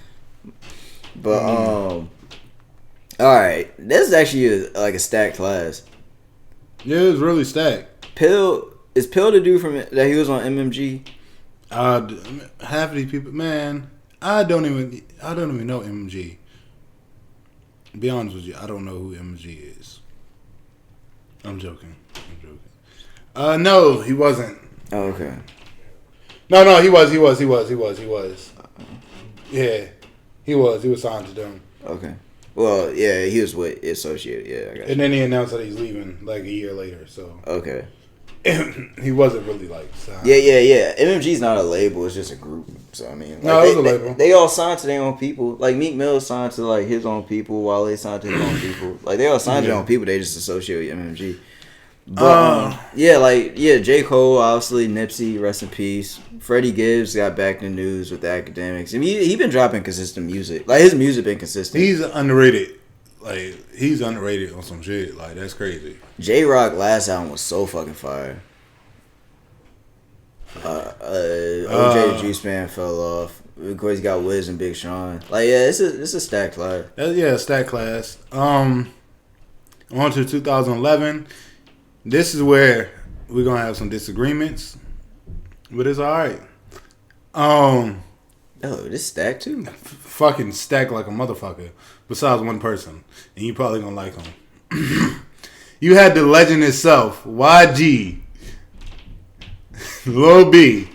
Speaker 2: But all right, this is actually like a stacked class.
Speaker 1: Yeah, it's really stacked.
Speaker 2: Is Pill the dude from that he was on MMG?
Speaker 1: Half of these people, man, I don't even know MMG. To be honest with you, I don't know who MMG is. I'm joking. No, he wasn't.
Speaker 2: Oh, okay.
Speaker 1: No, he was. Yeah, he was. He was signed to them.
Speaker 2: Okay. Well, yeah, he was with Associated. Yeah, I got you.
Speaker 1: And then he announced that he's leaving like a year later. So
Speaker 2: okay.
Speaker 1: He wasn't really like signed.
Speaker 2: Yeah. MMG's not a label; it's just a group. So I mean, like,
Speaker 1: no, it's a label.
Speaker 2: They all signed to their own people. Like Meek Mill signed to like his own people, while they signed to his own people. Like they all signed to their own people. They just associate with MMG. But J. Cole, obviously, Nipsey, rest in peace. Freddie Gibbs got back in the news with the academics. I mean, he been dropping consistent music. Like his music been consistent.
Speaker 1: He's underrated. Like he's underrated on some shit. Like that's crazy.
Speaker 2: J Rock last album was so fucking fire. OJ the Juice Man fell off. Of course, he got Wiz and Big Sean. Like yeah, it's a stacked class.
Speaker 1: Stacked class. On to 2011. This is where we're gonna have some disagreements, but it's all right.
Speaker 2: This stacked too.
Speaker 1: Fucking stacked like a motherfucker. Besides one person, and you probably gonna like him. You had the legend itself, YG, Lil B,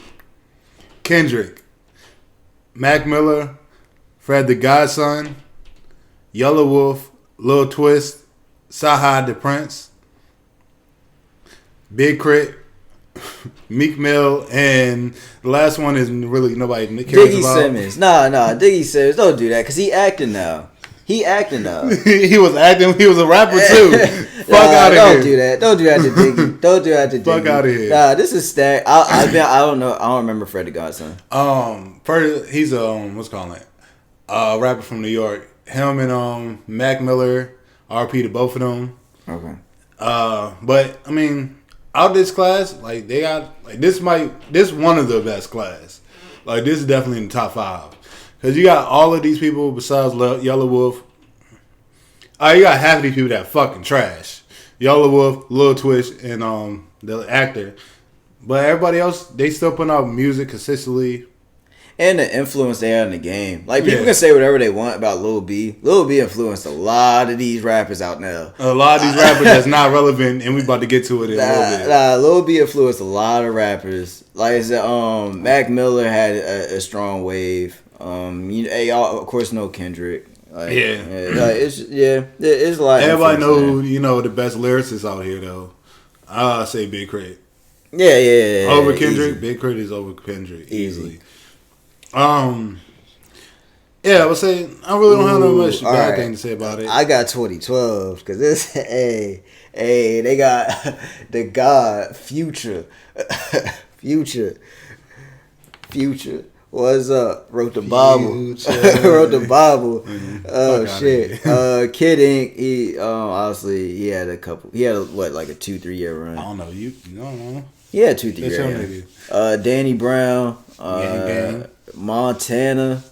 Speaker 1: Kendrick, Mac Miller, Fred the Godson, Yellow Wolf, Lil Twist, Sahad the Prince, Big Crit, Meek Mill, and the last one is really nobody cares
Speaker 2: Diggy
Speaker 1: about.
Speaker 2: Simmons. Nah, Diggy Simmons. Don't do that because he acting now. He
Speaker 1: was acting. He was a rapper too. Fuck out of here.
Speaker 2: Don't do that. Don't do that to Diggy. Don't do that to Diggy.
Speaker 1: Fuck out of here.
Speaker 2: Nah, this is stacked. I don't know. I don't remember Fred the Godson.
Speaker 1: First, he's a what's called it? Rapper from New York. Him and Mac Miller, RP to both of them.
Speaker 2: Okay.
Speaker 1: But I mean, out this class, like they got like this one of the best class. Like this is definitely in the top 5. Because you got all of these people besides Yellow Wolf. You got half of these people that fucking trash. Yellow Wolf, Lil Twitch, and the actor. But everybody else, they still putting out music consistently.
Speaker 2: And the influence they had in the game. Like, people can say whatever they want about Lil B. Lil B influenced a lot of these rappers out now.
Speaker 1: A lot of these rappers that's not relevant, and we about to get to it in a little bit.
Speaker 2: Lil B influenced a lot of rappers. Like I said, Mac Miller had a strong wave. Y'all, of course, know Kendrick. It's a lot.
Speaker 1: Everybody know the best lyricists out here though. I say Big Crit.
Speaker 2: Yeah.
Speaker 1: Over Kendrick, easy. Big Crit is over Kendrick easily. I would say I really don't have no much bad thing to say about it.
Speaker 2: I got 2012 because this, they got the God Future. What's up? Wrote the Bible. Oh shit. Kid Ink. He obviously he had a couple. He had like a 2-3 year run.
Speaker 1: I don't know. You don't know.
Speaker 2: Yeah, 2-3 year run. Danny Brown. Montana.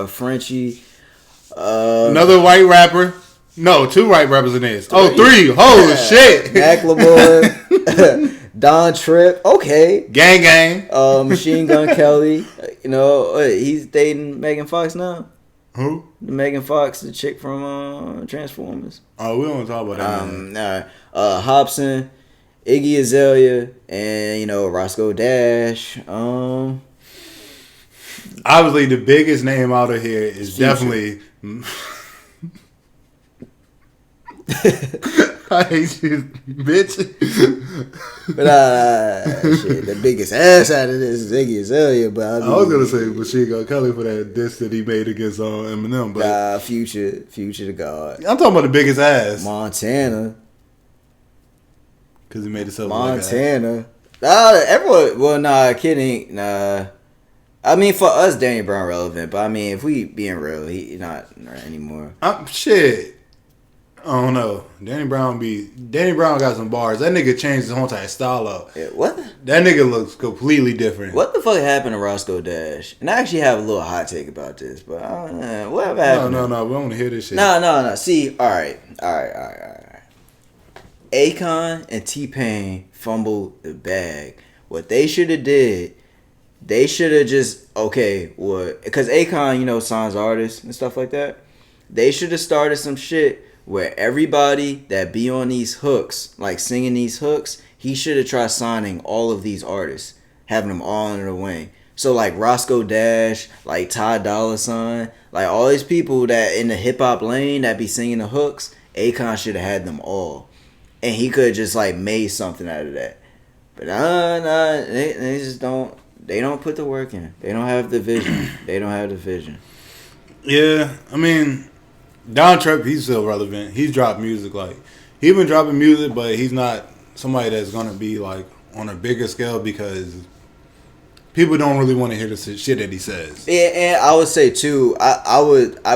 Speaker 2: Frenchie.
Speaker 1: Another white rapper. No, 2 white rappers in this. 3. Oh shit.
Speaker 2: Macklemore. Don Tripp, okay.
Speaker 1: Gang.
Speaker 2: Machine Gun Kelly. He's dating Megan Fox now.
Speaker 1: Who?
Speaker 2: Megan Fox, the chick from Transformers.
Speaker 1: Oh, we don't talk about that.
Speaker 2: Hobson. Iggy Azalea and Roscoe Dash.
Speaker 1: Obviously, the biggest name out of here is
Speaker 2: Future.
Speaker 1: definitely. I hate you, bitch.
Speaker 2: But shit, the biggest ass out of this is Iggy Azalea. But I
Speaker 1: was gonna say Machine Gun Kelly for that diss that he made against Eminem, but
Speaker 2: Future to God.
Speaker 1: I'm talking about the biggest ass.
Speaker 2: Montana.
Speaker 1: Because he made himself
Speaker 2: Montana. Everyone. Well, nah, kidding. Nah. I mean, for us, Danny Brown relevant, but I mean, if we being real, he not anymore.
Speaker 1: Shit. I don't know. Danny Brown got some bars. That nigga changed his whole entire style up.
Speaker 2: Yeah, what?
Speaker 1: That nigga looks completely different.
Speaker 2: What the fuck happened to Roscoe Dash? And I actually have a little hot take about this, but whatever happened?
Speaker 1: No. We don't want to hear this shit.
Speaker 2: No. See, all right. Akon and T-Pain fumbled the bag. What they should have did, they should have just because Akon, signs artists and stuff like that. They should have started some shit where everybody that be on these hooks, like singing these hooks, he should have tried signing all of these artists, having them all under the wing. So like Roscoe Dash, like Ty Dolla $ign, like all these people that in the hip hop lane that be singing the hooks, Akon should have had them all, and he could have just like made something out of that. But they just don't. They don't put the work in. They don't have the vision.
Speaker 1: Yeah, I mean, Don Trump, he's still relevant. He's dropped music. Like, he's been dropping music, but he's not somebody that's going to be, like, on a bigger scale because people don't really want to hear the shit that he says.
Speaker 2: Yeah, and I would say, too,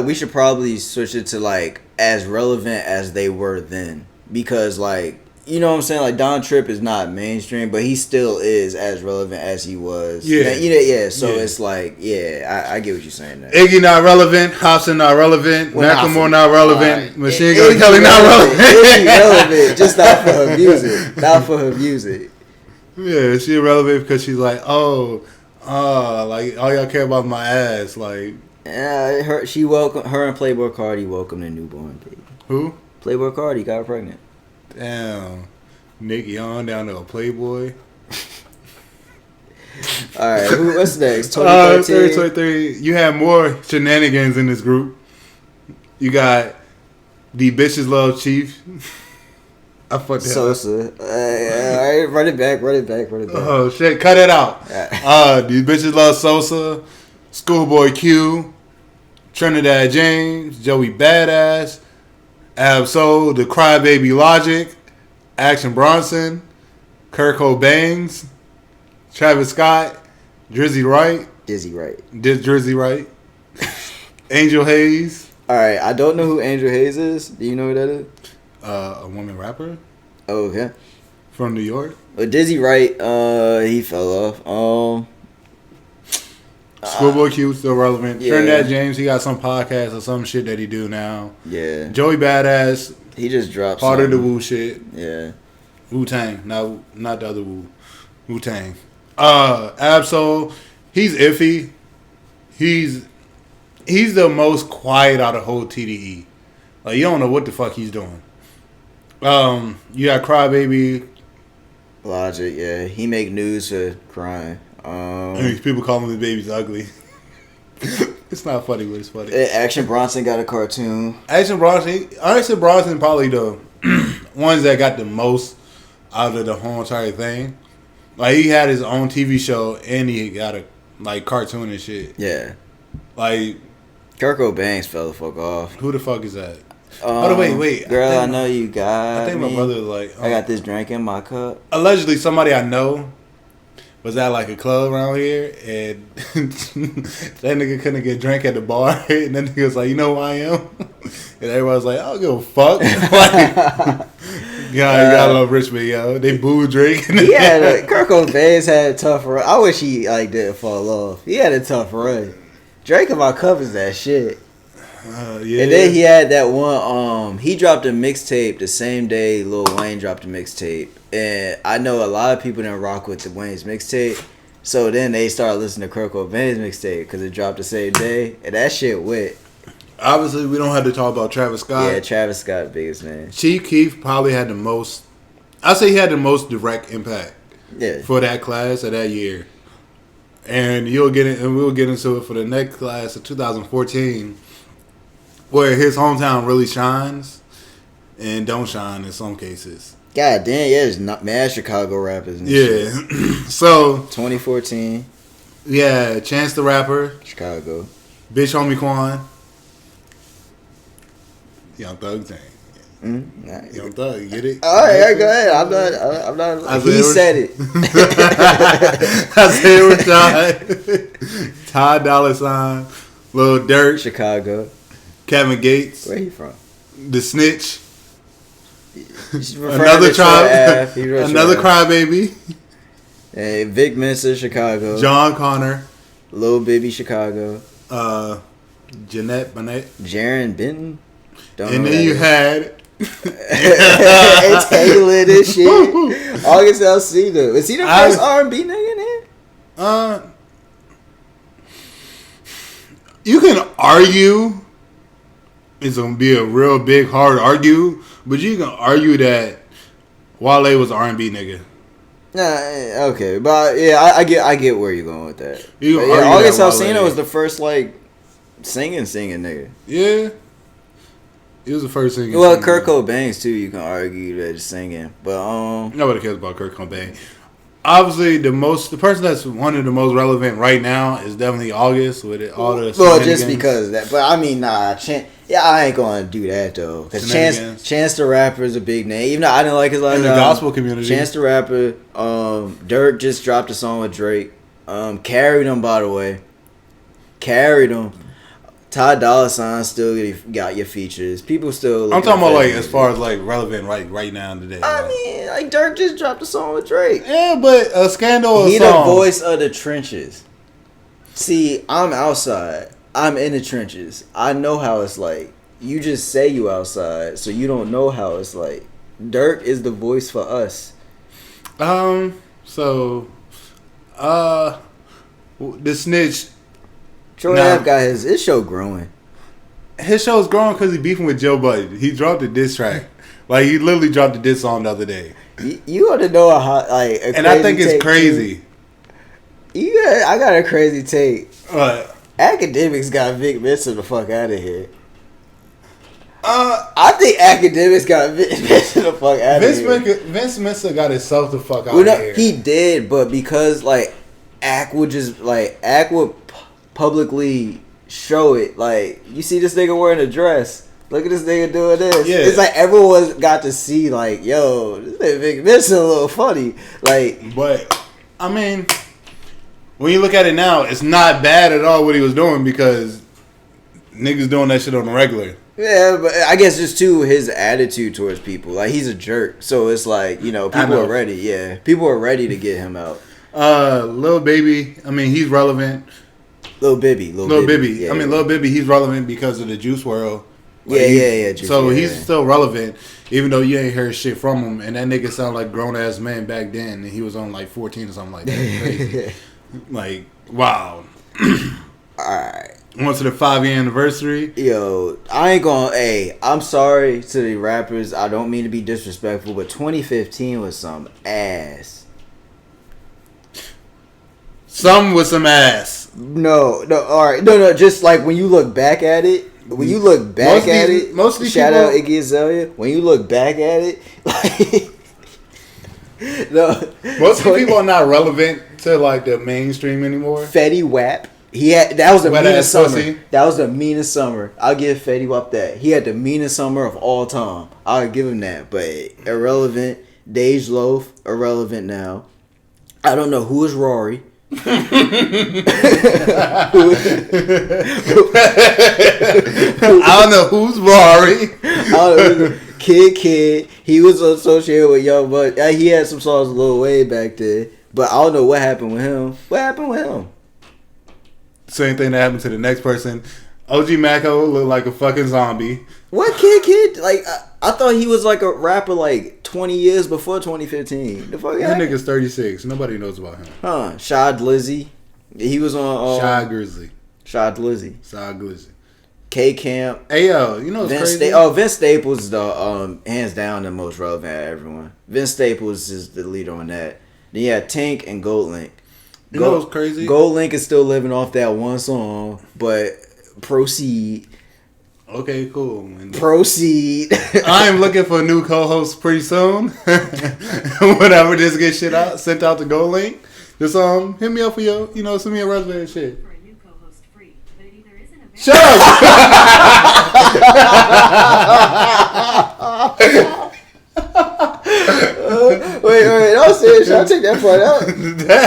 Speaker 2: we should probably switch it to, like, as relevant as they were then. Because, like, you know what I'm saying? Like, Don Tripp is not mainstream, but he still is as relevant as he was.
Speaker 1: Yeah.
Speaker 2: So it's like, I get what you're saying there.
Speaker 1: Iggy not relevant. Hobson not relevant. Macklemore not relevant.
Speaker 2: Right.
Speaker 1: Machine Gun Kelly not relevant.
Speaker 2: Iggy relevant, just not for her music.
Speaker 1: Yeah, she irrelevant because she's like, like, all y'all care about my ass. Like,
Speaker 2: her and Playboy Cardi welcomed a newborn baby.
Speaker 1: Who?
Speaker 2: Playboy Cardi got her pregnant.
Speaker 1: Damn. Nick Young down to a Playboy.
Speaker 2: Alright, what's next? 2013?
Speaker 1: 2023. You have more shenanigans in this group. You got the Bitches Love Chief. I fucked that
Speaker 2: Sosa. Alright, run it back.
Speaker 1: Oh shit, cut it out. The Bitches Love Sosa, Schoolboy Q, Trinidad James, Joey Badass, Ab-Soul, The Crybaby Logic, Action Bronson, Kurt Cobain, Travis Scott, Drizzy Wright, Angel Hayes.
Speaker 2: Alright, I don't know who Angel Hayes is. Do you know who that is?
Speaker 1: A woman rapper.
Speaker 2: Oh, okay.
Speaker 1: From New York.
Speaker 2: Dizzy Wright, he fell off.
Speaker 1: Schoolboy Q still relevant.
Speaker 2: Yeah.
Speaker 1: Trinidad James, he got some podcast or some shit that he do now.
Speaker 2: Yeah.
Speaker 1: Joey Badass,
Speaker 2: he just dropped
Speaker 1: part
Speaker 2: something.
Speaker 1: of the Wu shit.
Speaker 2: Yeah.
Speaker 1: Wu-Tang, not the other Wu. Wu-Tang. Ab-Soul, he's iffy. He's the most quiet out of whole TDE. Like, you don't know what the fuck he's doing. You got Crybaby.
Speaker 2: Logic, yeah. He make news for crying.
Speaker 1: People calling the babies ugly. It's not funny, but it's funny.
Speaker 2: Action Bronson got a cartoon.
Speaker 1: Action Bronson probably the ones that got the most out of the whole entire thing. Like, he had his own TV show and he got a cartoon and shit.
Speaker 2: Yeah.
Speaker 1: Like,
Speaker 2: Kurt Cobain fell the fuck off.
Speaker 1: who the fuck is that? Wait.
Speaker 2: Girl, I know you got
Speaker 1: I think
Speaker 2: me.
Speaker 1: my brother like.
Speaker 2: I got this drink in my cup.
Speaker 1: Allegedly, somebody I know was at like a club around here, and that nigga couldn't get a drink at the bar, and then nigga was like, "You know who I am?" And everybody was like, "I don't give a fuck." Like, you gotta love Richmond, yo. They boo Drake.
Speaker 2: Kurt Cobain had a tough run. I wish he didn't fall off. He had a tough run. Drake in my cup is that shit.
Speaker 1: Yeah.
Speaker 2: And then he had that one. He dropped a mixtape the same day Lil Wayne dropped a mixtape, and I know a lot of people didn't rock with the Wayne's mixtape. So then they started listening to Kurt Cobain's mixtape because it dropped the same day, and that shit went.
Speaker 1: Obviously, we don't have to talk about Travis Scott.
Speaker 2: Yeah, Travis Scott, biggest name.
Speaker 1: Chief Keef probably had the most I say he had the most direct impact.
Speaker 2: Yeah.
Speaker 1: For that class of that year, and we'll get into it for the next class of 2014, where his hometown really shines and don't shine in some cases.
Speaker 2: God damn, yeah, there's not mad Chicago rappers. And
Speaker 1: Yeah,
Speaker 2: shit.
Speaker 1: So
Speaker 2: 2014.
Speaker 1: Yeah, Chance the Rapper,
Speaker 2: Chicago.
Speaker 1: Bitch Homie Quan, Young Thug thing.
Speaker 2: Nice.
Speaker 1: Young Thug, you get it?
Speaker 2: All right, go ahead. I'm not. He said it.
Speaker 1: Isaiah Rashad, Ty Dolla $ign, Lil Durk,
Speaker 2: Chicago.
Speaker 1: Kevin Gates.
Speaker 2: Where he from?
Speaker 1: The Snitch.
Speaker 2: Another
Speaker 1: crybaby.
Speaker 2: Hey, Vic Mensa, Chicago.
Speaker 1: John Connor.
Speaker 2: Lil Bibby, Chicago.
Speaker 1: Jeanette Bennett.
Speaker 2: Jaron Benton.
Speaker 1: And then you had
Speaker 2: hey, Taylor this shit. August Alsina. Was he the first R&B nigga in here?
Speaker 1: You can argue. It's gonna be a real big hard argue, but you can argue that Wale was an R&B nigga.
Speaker 2: Nah, okay, but yeah, I get where you're going with that.
Speaker 1: August
Speaker 2: Alsina was the first like singing nigga.
Speaker 1: Yeah. He was the first singer.
Speaker 2: Well, Kurt Cobain's too. You can argue that he's singing, but
Speaker 1: nobody cares about Kurt Cobain. Obviously, the person that's one of the most relevant right now is definitely August with it, all the.
Speaker 2: Well, just because of that, but I mean, I ain't gonna do that though. Because Chance the Rapper is a big name. Even though I didn't like his last
Speaker 1: in the gospel community.
Speaker 2: Chance the Rapper, Dirk just dropped a song with Drake. Carried him, by the way. Carried him. Ty Dolla $ign still got your features. People still.
Speaker 1: I'm talking about like as far as like relevant right now today.
Speaker 2: I mean, like Dirk just dropped a song with Drake.
Speaker 1: Yeah, but a scandal.
Speaker 2: He the voice of the trenches. See, I'm outside. I'm in the trenches. I know how it's like. You just say you outside, so you don't know how it's like. Dirk is the voice for us.
Speaker 1: So, the Snitch.
Speaker 2: Troy Ave got his show growing.
Speaker 1: His show's growing because he beefing with Joe Budden. He dropped a diss track. Like, he literally dropped a diss song the other day.
Speaker 2: You ought to know and
Speaker 1: I think it's crazy.
Speaker 2: I got a crazy take.
Speaker 1: What?
Speaker 2: Academics got Vic Mensa the fuck out of here. I think Academics got Vic Mensa the fuck out of here.
Speaker 1: Vince Mensa got himself the fuck out of here.
Speaker 2: He did, but because Ack would publicly show it. Like, you see this nigga wearing a dress. Look at this nigga doing this. Yeah. It's like everyone got to see, like, yo, this nigga Vic Mensa a little funny. Like,
Speaker 1: but I mean, when you look at it now, it's not bad at all what he was doing because niggas doing that shit on the regular.
Speaker 2: Yeah, but I guess just too his attitude towards people. Like, he's a jerk. So it's like, people are ready. Yeah, people are ready to get him out.
Speaker 1: Lil Baby, I mean, he's relevant.
Speaker 2: Lil Bibby.
Speaker 1: Yeah. I mean, Lil Bibby, he's relevant because of the Juice WRLD.
Speaker 2: Like, yeah.
Speaker 1: So he's still relevant, even though you ain't heard shit from him. And that nigga sound like grown ass man back then, and he was on like 14 or something like that. Crazy. Like, wow.
Speaker 2: Alright.
Speaker 1: Went to the 5-year anniversary.
Speaker 2: Yo, I ain't gonna. I'm sorry to the rappers. I don't mean to be disrespectful, but 2015 was some ass.
Speaker 1: Some with some ass.
Speaker 2: No, alright. No, just like when you look back at it. When you look back at it,
Speaker 1: most of these
Speaker 2: shout
Speaker 1: people,
Speaker 2: out Iggy Azalea. When you look back at it, like, no,
Speaker 1: most people are not relevant to like the mainstream anymore.
Speaker 2: Fetty Wap, that was the meanest summer.
Speaker 1: Pussy.
Speaker 2: That was the meanest summer. I'll give Fetty Wap that. He had the meanest summer of all time. I'll give him that. But irrelevant. Dej Loaf, irrelevant now. I don't know who is Rory. I
Speaker 1: don't know who's Rory.
Speaker 2: Kid. He was associated with Young Buck. He had some songs a little way back there, but I don't know what happened with him. What happened with him?
Speaker 1: Same thing that happened to the next person. OG Maco looked like a fucking zombie.
Speaker 2: What Kid? Like I thought he was like a rapper like 20 years before 2015. The fuck?
Speaker 1: That nigga's 36. Nobody knows about him.
Speaker 2: Huh? Shad Lizzy. He was on
Speaker 1: Shy Grizzly.
Speaker 2: Shad Lizzy.
Speaker 1: Shy Glizzy.
Speaker 2: K Camp.
Speaker 1: Hey yo, you know what's crazy?
Speaker 2: Vince Staples is the hands down the most relevant of everyone. Vince Staples is the leader on that. Then you have Tink and GoldLink.
Speaker 1: You know what's crazy?
Speaker 2: GoldLink is still living off that one song, but proceed.
Speaker 1: Okay, cool.
Speaker 2: Proceed.
Speaker 1: I am looking for a new co-host pretty soon. Whenever this gets sent out to GoldLink, just hit me up for your, send me a resume and shit. Shut up!
Speaker 2: Wait, don't say it. Should I take that part out?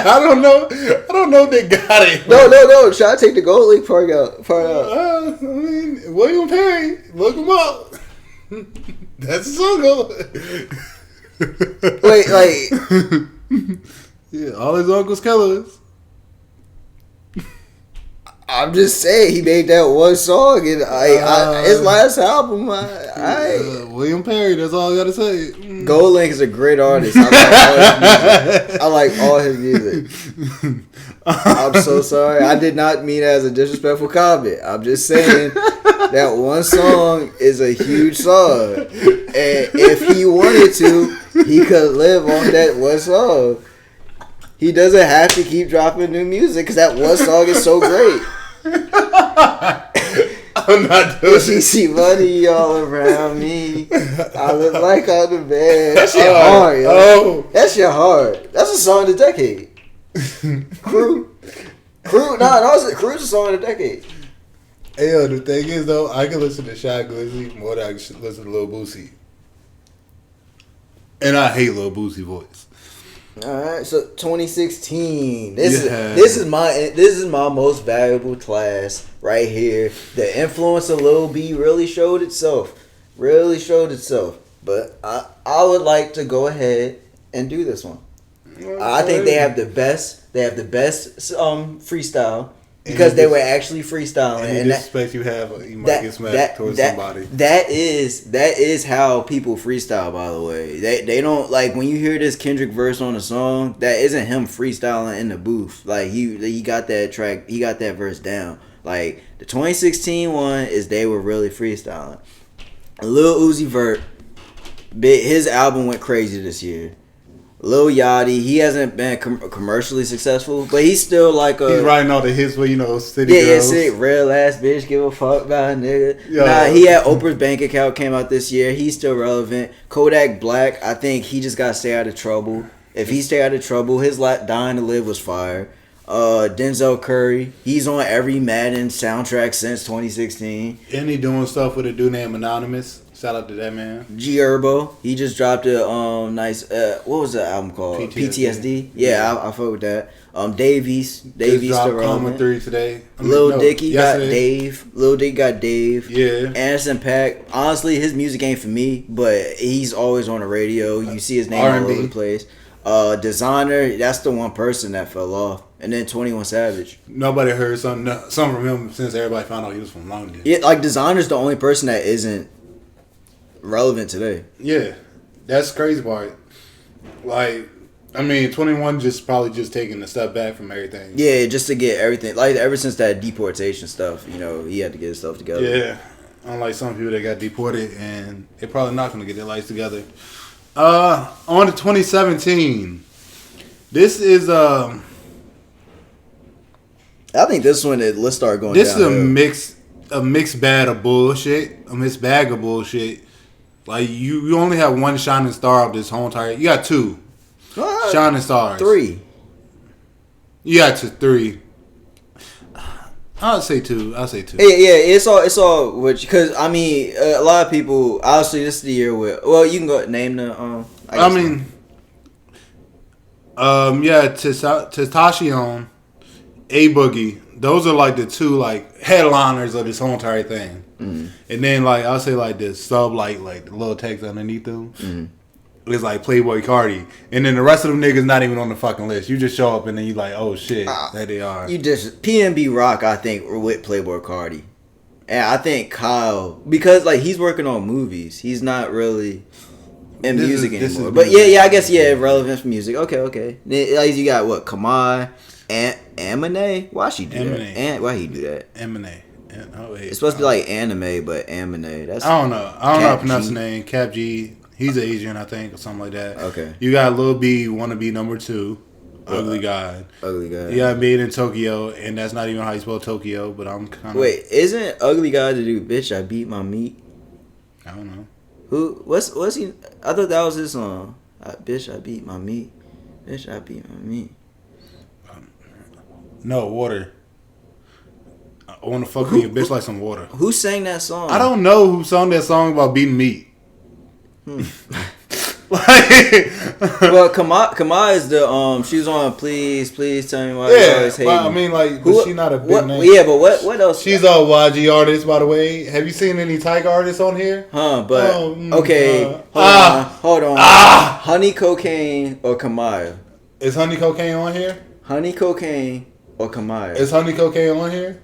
Speaker 1: I don't know if they got it.
Speaker 2: No. Should I take the GoldLink part out?
Speaker 1: I mean, William Perry, look him up. That's a song.
Speaker 2: Wait, like...
Speaker 1: Yeah, all his uncles killers.
Speaker 2: I'm just saying, he made that one song, and his last album,
Speaker 1: William Perry, that's all I gotta say.
Speaker 2: GoldLink is a great artist. I like all his music. I'm so sorry. I did not mean it as a disrespectful comment. I'm just saying that one song is a huge song. And if he wanted to, he could live on that one song. He doesn't have to keep dropping new music because that one song is so great.
Speaker 1: I'm not doing it.
Speaker 2: She see money all around me. I look like on the bed. That shit hard, yo.
Speaker 1: Oh.
Speaker 2: That shit hard. That's a song of the decade. Crew. Crew's a song of the decade.
Speaker 1: Hey, yo, the thing is, though, I can listen to Shy Glizzy more than I can listen to Lil Boosie. And I hate Lil Boosie voice.
Speaker 2: Alright, so 2016. This is my most valuable class right here. The influence of Lil B really showed itself. But I would like to go ahead and do this one. I think they have the best freestyle because they were actually freestyling.
Speaker 1: And disrespect you might get smacked towards somebody.
Speaker 2: That is how people freestyle. By the way, they don't like when you hear this Kendrick verse on a song. That isn't him freestyling in the booth. Like he got that track. He got that verse down. Like the 2016 one is they were really freestyling. Lil Uzi Vert, his album went crazy this year. Lil Yachty, he hasn't been commercially successful, but he's still like
Speaker 1: he's writing all the hits where city girls.
Speaker 2: Yeah, real ass bitch, give a fuck about a nigga. Yo. He had Oprah's bank account came out this year. He's still relevant. Kodak Black, I think he just gotta stay out of trouble. If he stay out of trouble, his Dying to Live was fire. Denzel Curry, he's on every Madden soundtrack since 2016.
Speaker 1: And he doing stuff with a dude named Anonymous. Shout out to that man.
Speaker 2: G Herbo, he just dropped a nice what was the album called? PTSD. Yeah, I fuck with that. Davies still relevant.
Speaker 1: 3 today.
Speaker 2: Lil Dicky got Dave. Lil Dicky got Dave.
Speaker 1: Yeah.
Speaker 2: Anderson .Paak. Honestly, his music ain't for me, but he's always on the radio. You see his name all over the place. Designer, that's the one person that fell off. And then 21 Savage. Nobody
Speaker 1: heard something from him since everybody found out he was from London.
Speaker 2: Yeah, like Designer's the only person that isn't relevant today.
Speaker 1: Yeah, that's the crazy part. Like, I mean, 21 probably just taking a step back from everything.
Speaker 2: Yeah, just to get everything. Like, ever since that deportation stuff, he had to get his stuff together.
Speaker 1: Yeah, unlike some people that got deported and they're probably not going to get their lives together. On to 2017. This is
Speaker 2: I think this one let's start going.
Speaker 1: This downhill. Is a mixed bag of bullshit. A mixed bag of bullshit. Like you only have one shining star of this whole entire. You got 2 shining stars.
Speaker 2: 3.
Speaker 1: You got 3. I'll say 2.
Speaker 2: Yeah, it's all which because I mean a lot of people. Obviously, this is the year where you can go name the.
Speaker 1: Tentacion, A Boogie. Those are like the 2 like headliners of this whole entire thing. Mm-hmm. And then like I'll say like the sub like the little text underneath them. Mm-hmm. It's like Playboy Cardi. And then the rest of them niggas not even on the fucking list. You just show up and then you like, oh shit, there they are.
Speaker 2: You just PNB Rock, I think, with Playboy Cardi. And I think Kyle, because like he's working on movies. He's not really in music anymore. But yeah, I guess relevant for music. Okay. Like you got what, Kamala, Amine? Why she do that? Why he do that?
Speaker 1: Amine.
Speaker 2: It's supposed to be like anime, but Amine. That's
Speaker 1: I don't know. I don't know how to pronounce
Speaker 2: G.
Speaker 1: his name. Cap G. He's an Asian, I think, or something like that.
Speaker 2: Okay.
Speaker 1: You got Lil B, wanna be number 2. Ugly guy.
Speaker 2: Ugly guy.
Speaker 1: You got Made in Tokyo, and that's not even how you spell Tokyo, but I'm kind of...
Speaker 2: Wait, isn't Ugly Guy to do Bitch I Beat My Meat?
Speaker 1: I don't know.
Speaker 2: What's he? I thought that was his song. Bitch I Beat My Meat. Bitch I Beat My Meat.
Speaker 1: No, water. I want to fuck me a bitch like some water.
Speaker 2: Who sang that song?
Speaker 1: I don't know who sung that song about beating meat.
Speaker 2: Well, Kamala is the she was on Please Tell Me Why You Always Hate Me.
Speaker 1: I mean, like, but she not a big name.
Speaker 2: Yeah, but what else?
Speaker 1: She's a YG artist, by the way. Have you seen any Tiger artists on here?
Speaker 2: But okay, hold on. Honey Cocaine or Kamala?
Speaker 1: Is Honey Cocaine on here?
Speaker 2: Honey Cocaine or Kamala?
Speaker 1: Is Honey Cocaine on here?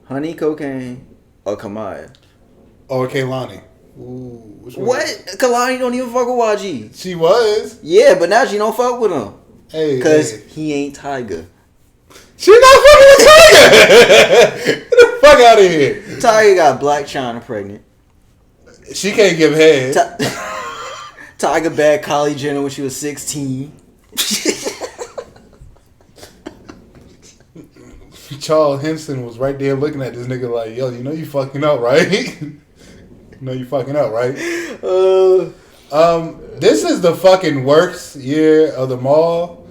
Speaker 2: Honey Cocaine or Kamala?
Speaker 1: Or Kaylani? Ooh,
Speaker 2: what? Kalani don't even fuck with YG.
Speaker 1: She was.
Speaker 2: Yeah, but now she don't fuck with him.
Speaker 1: Hey,
Speaker 2: because he ain't Tiger.
Speaker 1: She not fucking with Tiger. Get the fuck out of here.
Speaker 2: Tiger got Black China pregnant.
Speaker 1: She can't give head.
Speaker 2: Tiger bagged Kylie Jenner when she was 16.
Speaker 1: Charles Henson was right there looking at this nigga like, yo, you know you fucking up, right? You fucking up, right? This is the fucking worst year of them all.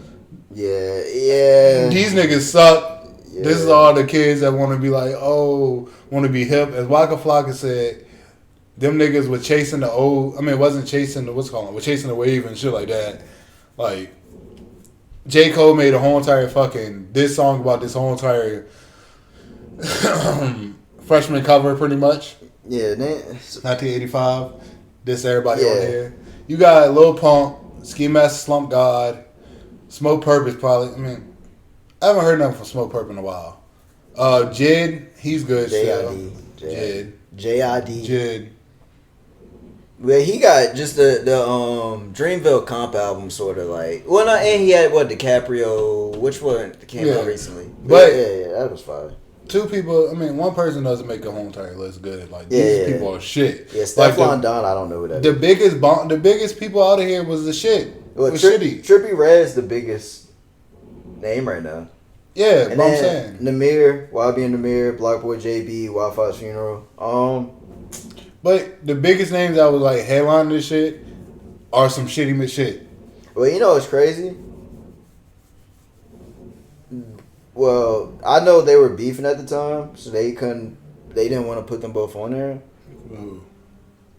Speaker 2: Yeah.
Speaker 1: These niggas suck.
Speaker 2: Yeah.
Speaker 1: This is all the kids that want to be like, want to be hip. As Waka Flocka said, them niggas were chasing the old. I mean, it wasn't chasing the we're chasing the wave and shit like that. Like, J. Cole made a whole entire this song about this whole entire freshman cover, pretty much.
Speaker 2: Yeah,
Speaker 1: 1985. This everybody on here. You got Lil Pump, Ski Master, Slump God, Smoke Purpose probably. I mean, I haven't heard nothing from Smoke Purpose in a while. Jid, he's good.
Speaker 2: J.I.D.
Speaker 1: Jid.
Speaker 2: Well, he got just the Dreamville comp album, sort of like. Well, no, and he had DiCaprio. Which one came out recently?
Speaker 1: But
Speaker 2: yeah, that was fire.
Speaker 1: Two people. I mean, one person doesn't make a whole entire list good. Like these people are shit.
Speaker 2: Yeah, Stefan Don. I don't know who that
Speaker 1: is. The biggest people out of here was the shit.
Speaker 2: Well, Trippie Redd's the biggest name right now.
Speaker 1: Yeah,
Speaker 2: and
Speaker 1: but I'm saying
Speaker 2: Namir, YB and Namir, Block Boy JB, Wi-Fi's Funeral.
Speaker 1: But the biggest names that was like headlining this shit are some shitty shit.
Speaker 2: Well, you know what's crazy? Well, I know they were beefing at the time, so they didn't want to put them both on there.
Speaker 1: Ooh.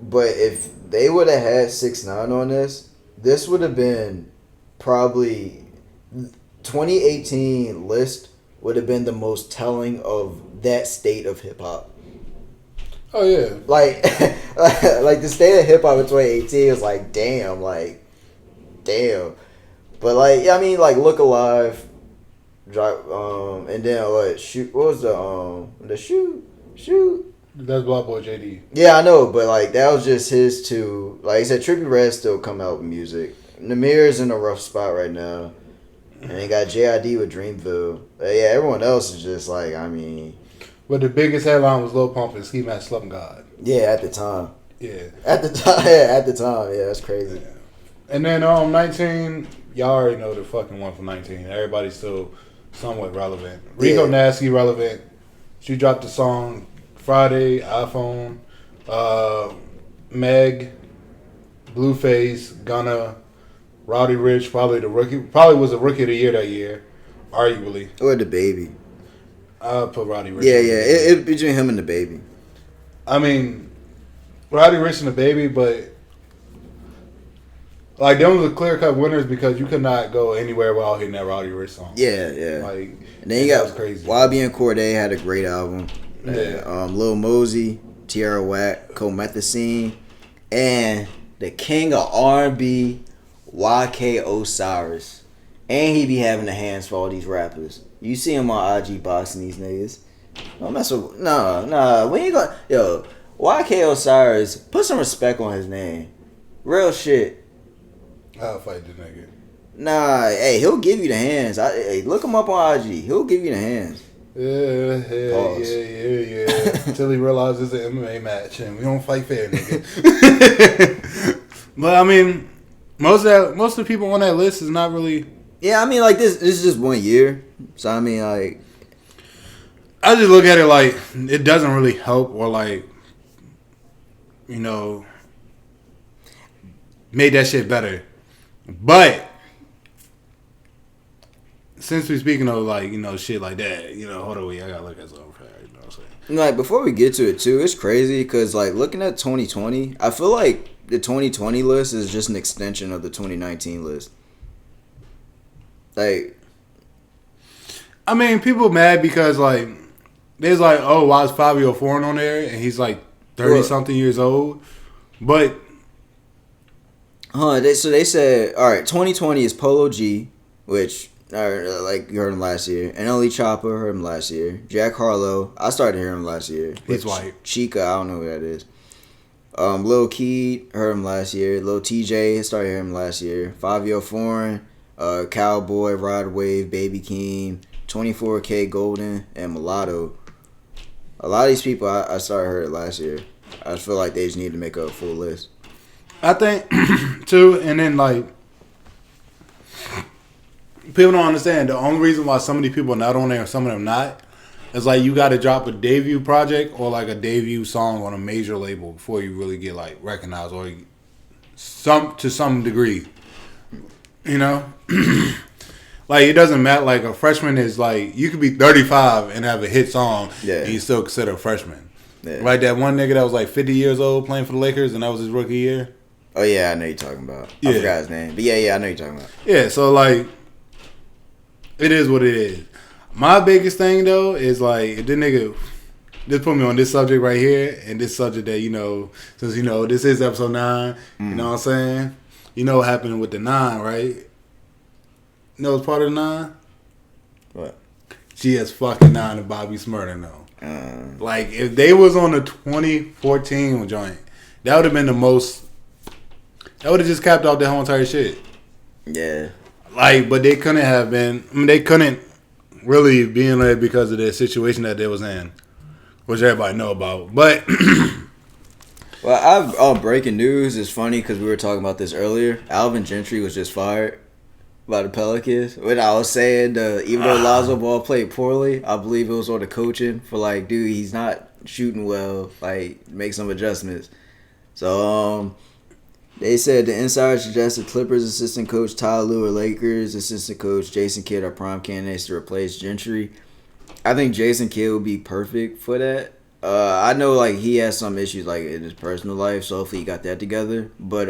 Speaker 2: But if they would have had 6ix9ine on this would have been probably 2018 list would have been the most telling of that state of hip hop.
Speaker 1: Oh yeah,
Speaker 2: like the state of hip hop in 2018 was like damn. But like I mean like Look Alive. And then what? Shoot! What was the shoot?
Speaker 1: That's Block Boy JD.
Speaker 2: Yeah, I know, but like that was just his two. Like I said, Trippie Redd still come out with music. Namir's in a rough spot right now, and they got JID with Dreamville. But yeah, everyone else is just like I mean.
Speaker 1: But the biggest headline was Lil Pump and Ski Mask Slump God.
Speaker 2: Yeah, at the time.
Speaker 1: Yeah.
Speaker 2: At the time. Yeah, that's crazy.
Speaker 1: Yeah. And then 19, y'all already know the fucking one from 19. Everybody's still somewhat relevant. Rico Nasty relevant. She dropped the song Friday, iPhone. Meg, Blueface, Gunna, Roddy Ricch, probably was the rookie of the year that year, arguably.
Speaker 2: Or the baby.
Speaker 1: I'll put Roddy Ricch.
Speaker 2: Yeah. It between him and the baby.
Speaker 1: I mean, Roddy Ricch and the baby, but like them was the clear cut winners because you could not go anywhere without hitting that Roddy Ricch song.
Speaker 2: Yeah.
Speaker 1: Like,
Speaker 2: and then you got
Speaker 1: crazy.
Speaker 2: YB and Cordae had a great album.
Speaker 1: Yeah.
Speaker 2: Lil Mosey, Tierra Whack, Comethazine, and the king of R&B, YK Osiris. And he be having the hands for all these rappers. You see him on IG boxing these niggas. Don't mess with... Nah. We ain't gonna... Yo, YK Osiris, put some respect on his name. Real shit.
Speaker 1: I'll fight the nigga.
Speaker 2: Nah, hey, he'll give you the hands. Hey, look him up on IG. He'll give you the hands.
Speaker 1: Yeah. Until he realizes it's an MMA match and we don't fight fair, nigga. But I mean, most of the people on that list is not really.
Speaker 2: Yeah, I mean, like this is just 1 year, so I mean, like,
Speaker 1: I just look at it like it doesn't really help or like, you know, made that shit better. But since we're speaking of like, you know, shit like that, you know, hold on, wait, I gotta look at something. You know what I'm saying?
Speaker 2: like before we get to it too, it's crazy because like looking at 2020, I feel like the 2020 list is just an extension of the 2019 list. Like,
Speaker 1: I mean, people mad because like there's like, oh, why is Fabio Foreign on there and he's like 30 something years old, but
Speaker 2: they said, all right, 2020 is Polo G, which like you heard him last year, NLE Chopper, heard him last year, Jack Harlow, I started hearing him last year.
Speaker 1: He's white.
Speaker 2: Chica, I don't know who that is. Lil Keed, heard him last year. Lil TJ, started hearing him last year. Fabio Foreign, Cowboy, Rod Wave, Baby Keem, 24K Golden, and Mulatto. A lot of these people I started heard it last year. I just feel like they just need to make a full list.
Speaker 1: I think too, and then like people don't understand the only reason why some of these people are not on there and some of them not is like you got to drop a debut project or like a debut song on a major label before you really get like recognized or to some degree, you know. Like it doesn't matter. Like a freshman is like you could be 35 and have a hit song, and you still consider a freshman. Yeah. Like that one nigga that was like 50 years old playing for the Lakers and that was his rookie year.
Speaker 2: Oh yeah, I know you're talking about. I forgot his name, but yeah, I know you're talking about.
Speaker 1: Yeah, so like, it is what it is. My biggest thing though is like, if this nigga just put me on this subject right here and this subject that, you know, since you know this is episode 9, you know what I'm saying? You know what happened with the 9, right? You know it's part of the 9?
Speaker 2: What?
Speaker 1: GS fucking 9 and Bobby Smurda though. Like if they was on the 2014 joint, that would have been the most. That would have just capped off the whole entire shit.
Speaker 2: Yeah. Like,
Speaker 1: but they couldn't have been. I mean, they couldn't really be in there because of the situation that they was in, which everybody know about. But
Speaker 2: well, breaking news is funny because we were talking about this earlier. AlvinGentry was just fired by the Pelicans. When I was saying, even though Lonzo Ball played poorly, I believe it was on the coaching for like, dude, he's not shooting well. Like, make some adjustments. So, they said the insider suggested Clippers assistant coach Tyler Lue or Lakers assistant coach Jason Kidd are prime candidates to replace Gentry. I think Jason Kidd would be perfect for that. I know like he has some issues like in his personal life, so hopefully he got that together. But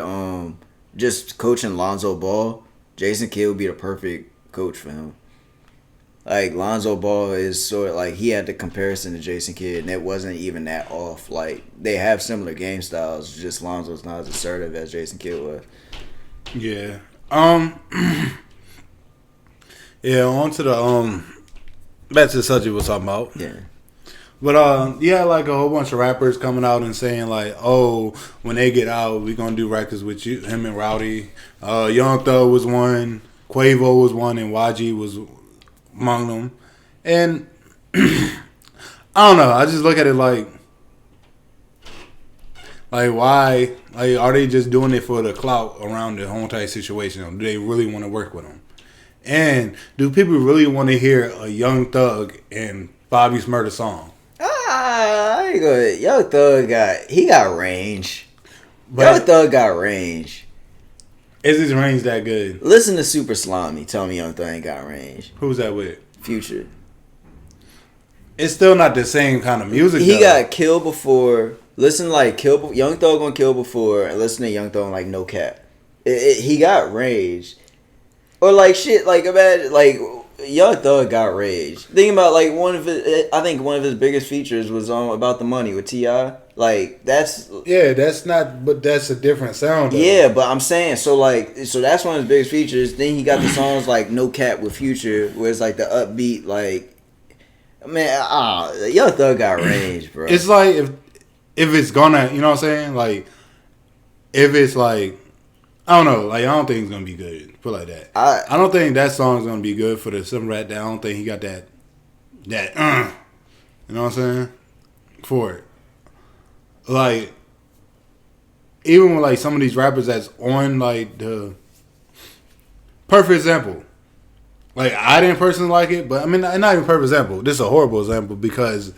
Speaker 2: just coaching Lonzo Ball, Jason Kidd would be the perfect coach for him. Like Lonzo Ball is sort of like he had the comparison to Jason Kidd, and it wasn't even that off. Like they have similar game styles, just Lonzo's not as assertive as Jason Kidd was.
Speaker 1: Yeah. Yeah. On to the back to the subject we're talking about.
Speaker 2: Yeah.
Speaker 1: But yeah, like a whole bunch of rappers coming out and saying like, oh, when they get out, we gonna do records with you, him and Rowdy. Young Thug was one, Quavo was one, and YG was among them. And I don't know. I just look at it like why? Like, are they just doing it for the clout around the whole entire situation? Or do they really want to work with them? And do people really want to hear a Young Thug and Bobby Smurda song?
Speaker 2: I ain't gonna. Young Thug got range. Young Thug got range.
Speaker 1: Is his range that good?
Speaker 2: Listen to Super Slimy. Tell me Young Thug ain't got range.
Speaker 1: Who's that with?
Speaker 2: Future.
Speaker 1: It's still not the same kind of music.
Speaker 2: He got killed before. Listen, like Young Thug gonna kill before, and listen to Young Thug like no cap. He got range, or like shit. Like imagine like Young Thug got rage. Think about like I think one of his biggest features was About the Money with T.I. Like that's
Speaker 1: not, but that's a different sound though.
Speaker 2: Yeah, but I'm saying so that's one of his biggest features. Then he got the songs like No Cap with Future, where it's like the upbeat like, man, Young Thug got range, bro.
Speaker 1: It's like if it's gonna, you know what I'm saying, like if it's like, I don't know, like I don't think it's gonna be good. Put like that. I don't think that song's gonna be good for the simple rat that I don't think he got that that you know what I'm saying? For it. Like, even with like some of these rappers that's on like the perfect example. Like, I didn't personally like it, but I mean, not even perfect example. This is a horrible example because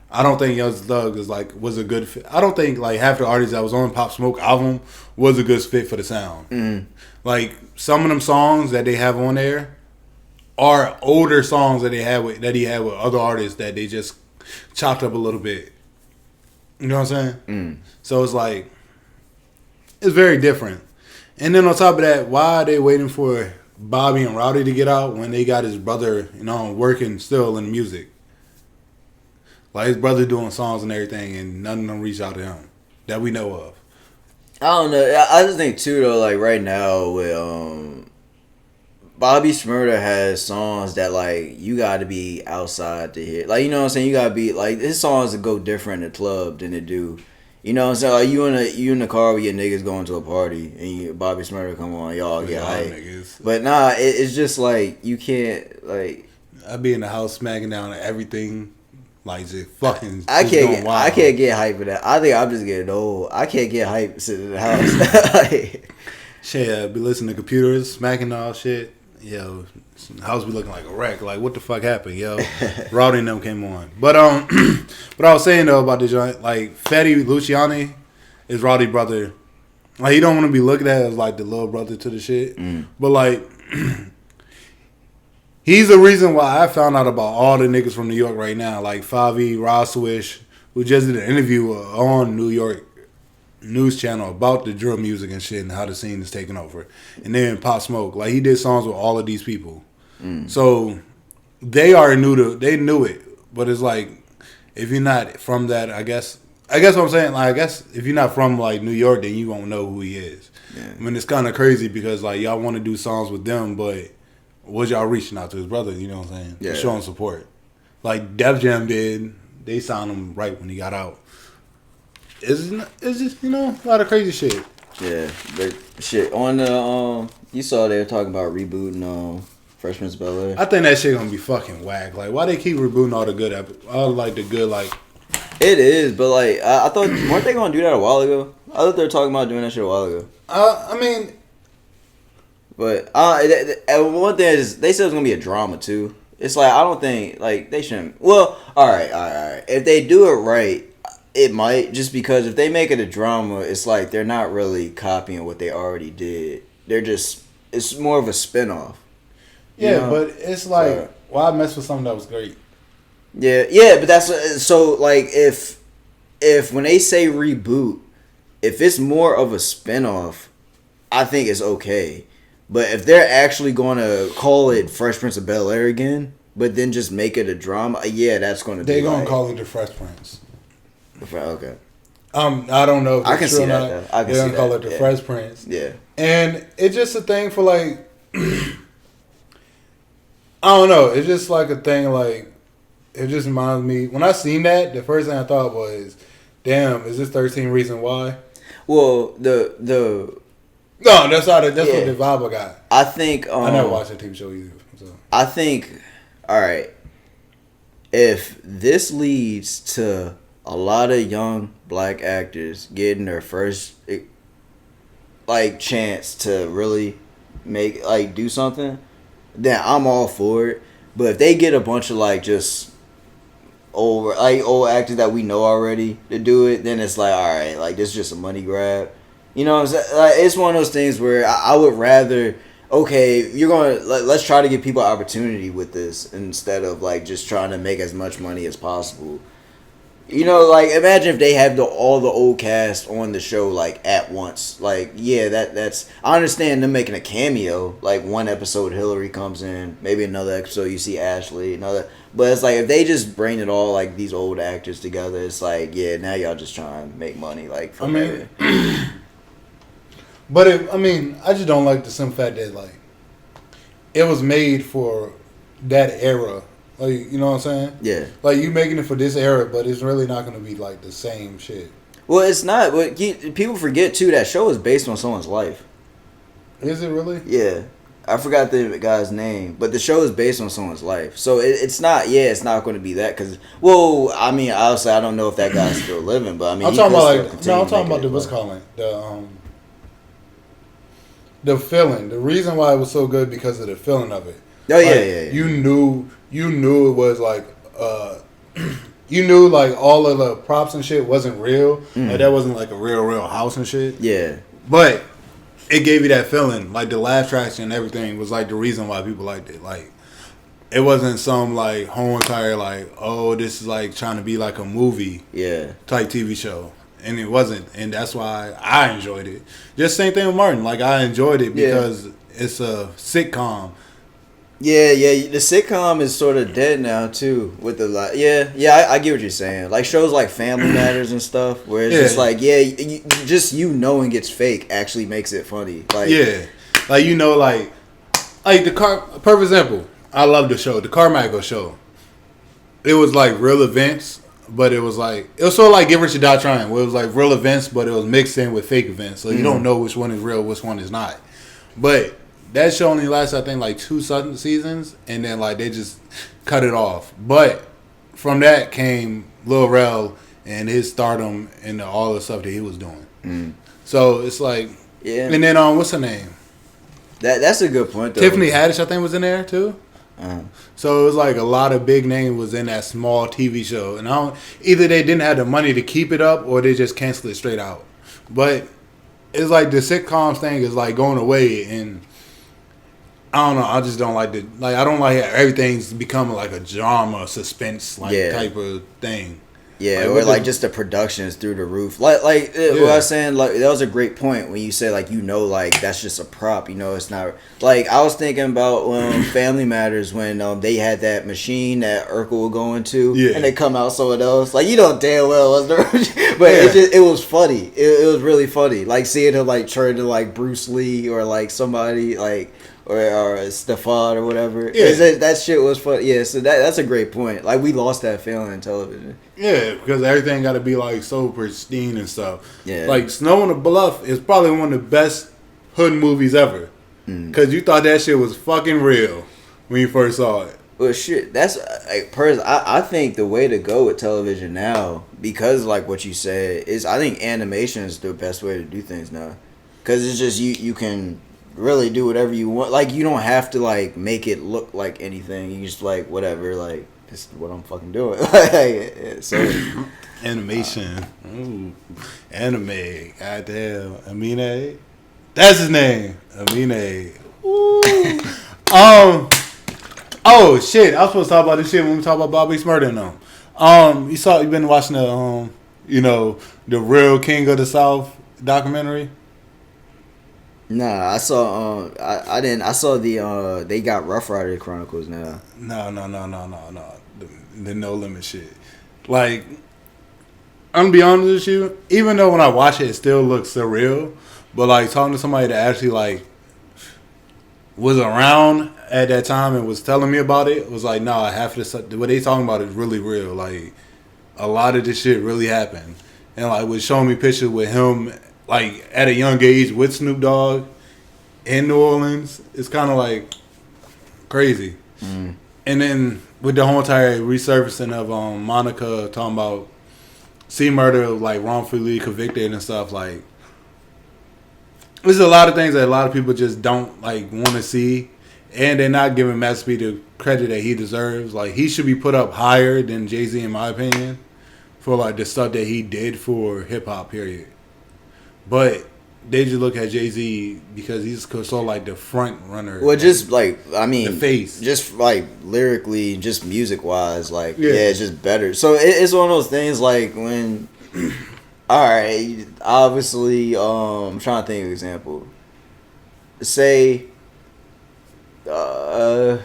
Speaker 1: I don't think Young Thug was a good fit. I don't think like half the artists that was on Pop Smoke album was a good fit for the sound.
Speaker 2: Mm.
Speaker 1: Like, some of them songs that they have on there are older songs that he had with other artists that they just chopped up a little bit. You know what I'm saying?
Speaker 2: Mm.
Speaker 1: So it's like, it's very different. And then on top of that, why are they waiting for Bobby and Rowdy to get out when they got his brother, working still in music? Like, his brother doing songs and everything, and none of them reach out to him that we know of.
Speaker 2: I don't know. I just think too though, like right now with Bobby Shmurda has songs that like you got to be outside to hear. Like, you know what I'm saying? You got to be like, his songs that go different in the club than they do. You know what I'm saying? Like, you in the car with your niggas going to a party and Bobby Shmurda come on, y'all get hyped. But nah, it's just like you can't like.
Speaker 1: I be in the house smacking down at everything. Like, just fucking.
Speaker 2: I can't get hype for that. I think I'm just getting old. I can't get hype sitting in the house. Like,
Speaker 1: shit, be listening to computers, smacking all shit. Yo, house be looking like a wreck. Like, what the fuck happened, yo? Rowdy and them came on. But what I was saying though about the joint, like, Fetty Luciani is Rowdy brother. Like, he don't want to be looked at as like the little brother to the shit. But like, he's the reason why I found out about all the niggas from New York right now. Like Favi, Roswish, who just did an interview on New York news channel about the drill music and shit and how the scene is taking over. And then Pop Smoke, like, he did songs with all of these people. So they knew it. But it's like, if you're not from that, I guess what I'm saying, like, I guess if you're not from like New York, then you won't know who he is. Yeah. I mean, it's kind of crazy because like y'all want to do songs with them, but was y'all reaching out to his brother? You know what I'm saying? Yeah. Showing support. Like Def Jam did. They signed him right when he got out. It's just, a lot of crazy shit.
Speaker 2: Yeah, but shit on the you saw they were talking about rebooting Freshman's Bel-Air.
Speaker 1: I think that shit gonna be fucking whack. Like, why they keep rebooting all the good?
Speaker 2: It is, but like I thought, weren't they gonna do that a while ago? I thought they were talking about doing that shit a while ago.
Speaker 1: I mean,
Speaker 2: but one thing is they said it's gonna be a drama too. It's like, I don't think like they shouldn't. Well, all right. If they do it right, it might, just because if they make it a drama, it's like they're not really copying what they already did. It's more of a spinoff.
Speaker 1: Yeah, but it's like, why mess with something that was great?
Speaker 2: Yeah, but that's so like if when they say reboot, if it's more of a spinoff, I think it's okay. But if they're actually going to call it Fresh Prince of Bel-Air again, but then just make it a drama, yeah, that's going to be.
Speaker 1: They're going to call it the Fresh Prince.
Speaker 2: Okay.
Speaker 1: I don't know if
Speaker 2: I can see that. Though.
Speaker 1: They're going to call it the Fresh Prince.
Speaker 2: Yeah.
Speaker 1: And it's just a thing for like, I don't know. It's just like a thing like, it just reminds me, when I seen that, the first thing I thought was, damn, is this 13 Reasons Why?
Speaker 2: Well, No,
Speaker 1: that's what the vibe I got.
Speaker 2: I think
Speaker 1: I never watched that TV show either. So.
Speaker 2: I think, all right, if this leads to a lot of young black actors getting their first like chance to really do something, then I'm all for it. But if they get a bunch of like just old actors that we know already to do it, then it's like, all right, like, this is just a money grab. You know what I'm saying? Like, it's one of those things where I would rather, okay, let's try to give people opportunity with this instead of like just trying to make as much money as possible. Like, imagine if they have all the old cast on the show like at once. Like, yeah, that's I understand them making a cameo. Like, one episode Hillary comes in, maybe another episode you see Ashley, another. But it's like, if they just bring it all like these old actors together, it's like, yeah, now y'all just trying to make money. Like, from
Speaker 1: but I just don't like the simple fact that like it was made for that era. Like, you know what I'm saying? Yeah. Like, you making it for this era, but it's really not going to be like the same shit.
Speaker 2: Well, it's not. But people forget too that show is based on someone's life.
Speaker 1: Is it really?
Speaker 2: Yeah. I forgot the guy's name, but the show is based on someone's life, so it's not. Yeah, it's not going to be that because. Well, I mean, obviously, I don't know if that guy's still living, but I mean,
Speaker 1: I'm talking about I'm talking about what's calling the feeling. The reason why it was so good because of the feeling of it.
Speaker 2: Oh yeah.
Speaker 1: You knew it was like you knew like all of the props and shit wasn't real. Like that wasn't like a real house and shit.
Speaker 2: Yeah.
Speaker 1: But it gave you that feeling. Like the laugh tracks and everything was like the reason why people liked it. Like it wasn't some like whole entire like, oh, this is like trying to be like a movie type TV show. And it wasn't. And that's why I enjoyed it. Just same thing with Martin. Like I enjoyed it because it's a sitcom. Yeah.
Speaker 2: The sitcom is sort of dead now too. With the I get what you're saying. Like shows like Family Matters and stuff, where it's just like just knowing it's fake actually makes it funny. Like
Speaker 1: like like the perfect example. I love the show, the Carmichael Show. It was like real events, but it was sort of like Get Rich or Die Trying, where it was like real events, but it was mixed in with fake events, so you don't know which one is real, which one is not. But that show only lasted, I think, like 2 seasons, and then like they just cut it off. But from that came Lil Rel and his stardom and all the stuff that he was doing. So it's like, and then what's her name?
Speaker 2: That's a good point, though.
Speaker 1: Tiffany Haddish, I think, was in there too. So it was like a lot of big names was in that small TV show, and either they didn't have the money to keep it up or they just canceled it straight out. But it's like the sitcoms thing is like going away, and I don't know. I just don't like I don't like how everything's becoming like a drama, suspense type of thing.
Speaker 2: Yeah, or like just the production is through the roof. Like what I was saying, like that was a great point when you said like like that's just a prop. It's not like I was thinking about Family Matters when they had that machine that Urkel would go into, and they come out someone else. Like damn well was the but it was funny. It was really funny. Like seeing him like turn to like Bruce Lee or like somebody like. Or Stefan or whatever. That shit was fun. Yeah, so that's a great point. Like we lost that feeling in television.
Speaker 1: Yeah, because everything got to be like so pristine and stuff.
Speaker 2: Yeah,
Speaker 1: like Snow on the Bluff is probably one of the best hood movies ever. Because you thought that shit was fucking real when you first saw it.
Speaker 2: Well, shit, that's I think the way to go with television now, because like what you said, is I think animation is the best way to do things now. Because it's just you can really do whatever you want. Like you don't have to like make it look like anything. You just like whatever. Like this is what I'm fucking doing. So
Speaker 1: animation, anime. Goddamn, Amine. That's his name, Amine. Oh shit! I was supposed to talk about this shit when we talk about Bobby Smurda and them. You been watching the the Real King of the South documentary?
Speaker 2: Nah, I saw. I didn't. I saw the. They got Rough Rider Chronicles now.
Speaker 1: No. The No Limit shit. Like, I'm gonna be honest with you. Even though when I watch it, it still looks surreal. But like talking to somebody that actually like was around at that time and was telling me about it, was like, nah, half of this what they talking about is really real. Like, a lot of this shit really happened, and like was showing me pictures with him. Like, at a young age with Snoop Dogg in New Orleans, it's kind of, like, crazy. And then with the whole entire resurfacing of Monica talking about murder, like, wrongfully convicted and stuff, like, there's a lot of things that a lot of people just don't, like, want to see. And they're not giving Master P the credit that he deserves. Like, he should be put up higher than Jay-Z, in my opinion, for, like, the stuff that he did for hip-hop, period. But they just look at Jay-Z because he's so like the front runner.
Speaker 2: Well, just like
Speaker 1: the face,
Speaker 2: just like lyrically, just music wise, like it's just better. So it's one of those things like when, all right, obviously, I'm trying to think of an example. Say, all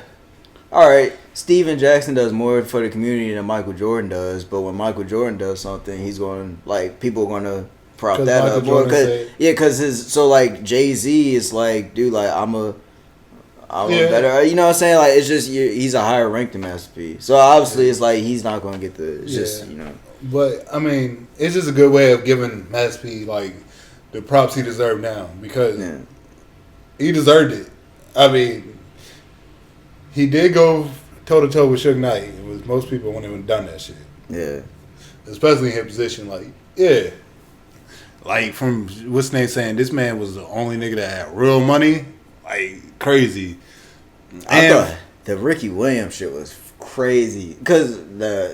Speaker 2: right, Steven Jackson does more for the community than Michael Jordan does, but when Michael Jordan does something, he's going like people are going to prop that up. Because like Jay-Z is like, dude, like I'm a better, you know what I'm saying? Like it's just he's a higher rank than Master P. So obviously it's like he's not gonna get just
Speaker 1: But I mean, it's just a good way of giving Master P like the props he deserved now because he deserved it. I mean, he did go toe to toe with Suge Knight. It was most people wouldn't even done that shit.
Speaker 2: Yeah.
Speaker 1: Especially in his position, like, yeah. Like, from what's name saying, this man was the only nigga that had real money. Like, crazy.
Speaker 2: I thought the Ricky Williams shit was crazy. Because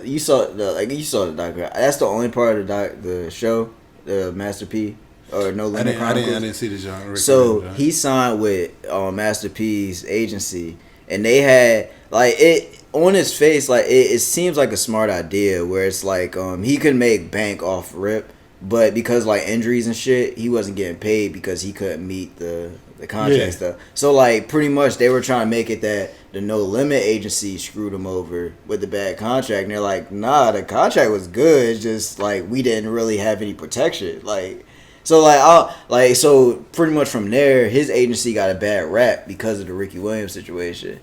Speaker 2: you saw the documentary. That's the only part of the show, the Master P. Or No Limit Chronicles.
Speaker 1: I didn't see the genre.
Speaker 2: So he signed with Master P's agency, and they had like it on his face. Like it seems like a smart idea where it's like he could make bank off rip, but because like injuries and shit, he wasn't getting paid because he couldn't meet the contract stuff. So like pretty much they were trying to make it that the No Limit agency screwed him over with the bad contract, and they're like, nah, the contract was good. It's just like we didn't really have any protection, like. So so pretty much from there, his agency got a bad rap because of the Ricky Williams situation.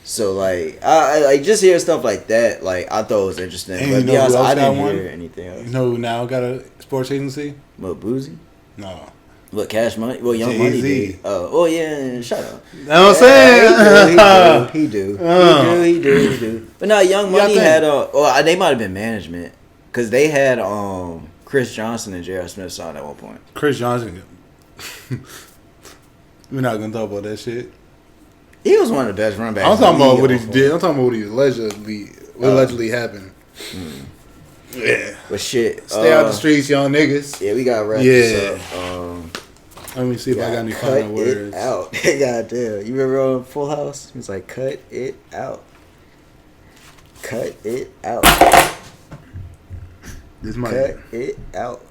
Speaker 2: So like I just hear stuff like that. Like I thought it was interesting.
Speaker 1: And
Speaker 2: but to be honest, I didn't
Speaker 1: hear
Speaker 2: anything else.
Speaker 1: You know who now got a sports agency?
Speaker 2: What, Boozy?
Speaker 1: No.
Speaker 2: What, Cash Money? Well, Young Money did. Oh yeah, shut up.
Speaker 1: You know what I'm saying?
Speaker 2: He do. But no, Young Money had they might have been management because they had Chris Johnson and J.R. Smith signed at one point.
Speaker 1: Chris Johnson. We're not gonna talk about that shit.
Speaker 2: He was one of the best run backs.
Speaker 1: I'm talking about what he did. I'm talking about what he allegedly happened. Yeah.
Speaker 2: But shit.
Speaker 1: Stay out the streets, young niggas.
Speaker 2: Yeah, we gotta wrap this up.
Speaker 1: Let me see if I got any final words.
Speaker 2: Out. Goddamn. You remember on Full House? He was like, cut it out. Cut it out. Cut it out.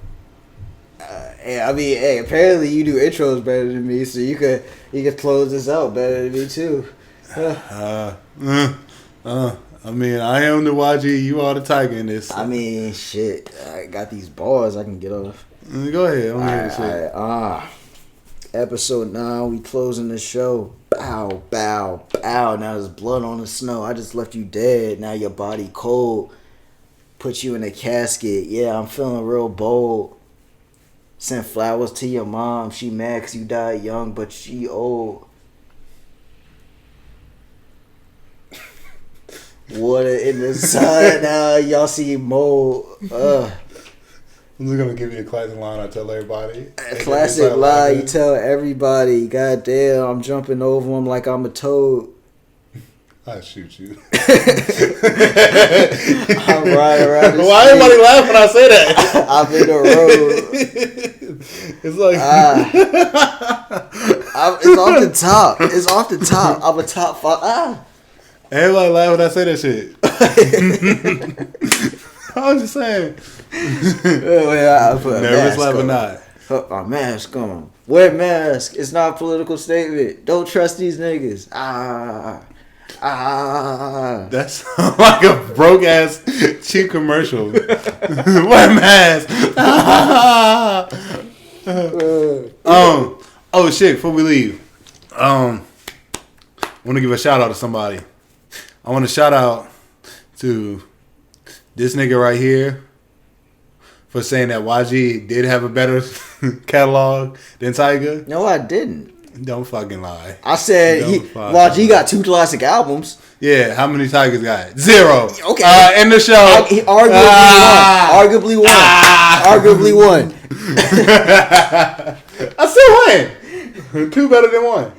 Speaker 2: Apparently you do intros better than me, so you could close this out better than me too.
Speaker 1: I mean, I am the YG. You are the Tiger in this.
Speaker 2: I mean, shit. I got these bars I can get off.
Speaker 1: Go ahead.
Speaker 2: All right. Episode 9. We closing the show. Bow, bow, bow. Now there's blood on the snow. I just left you dead. Now your body cold. Put you in a casket. Yeah, I'm feeling real bold. Sent flowers to your mom. She mad 'cause you died young, but she old. Water in the sun. Now y'all see mold. I'm
Speaker 1: just gonna give you a classic line I tell everybody.
Speaker 2: A classic line you tell everybody. Goddamn, I'm jumping over them like I'm a toad.
Speaker 1: I'll shoot you.
Speaker 2: I'm riding around the
Speaker 1: Why everybody laugh when I say that?
Speaker 2: I'm in the road.
Speaker 1: It's like
Speaker 2: it's off the top. It's off the top. I'm a top 5.
Speaker 1: Everybody laugh when I say that shit. I was just saying. Nervous laugh or not.
Speaker 2: Put my mask on. Wear mask. It's not a political statement. Don't trust these niggas.
Speaker 1: That's like a broke ass cheap commercial. Wear mask. Oh shit! Before we leave, I want to give a shout out to somebody. I want to shout out to this nigga right here for saying that YG did have a better catalog than Tyga.
Speaker 2: No, I didn't.
Speaker 1: Don't fucking lie.
Speaker 2: I said YG got 2 classic albums.
Speaker 1: Yeah, how many Tigers got? 0.
Speaker 2: Okay.
Speaker 1: End the show.
Speaker 2: He arguably won. Arguably won.
Speaker 1: I still won. 2 better than 1.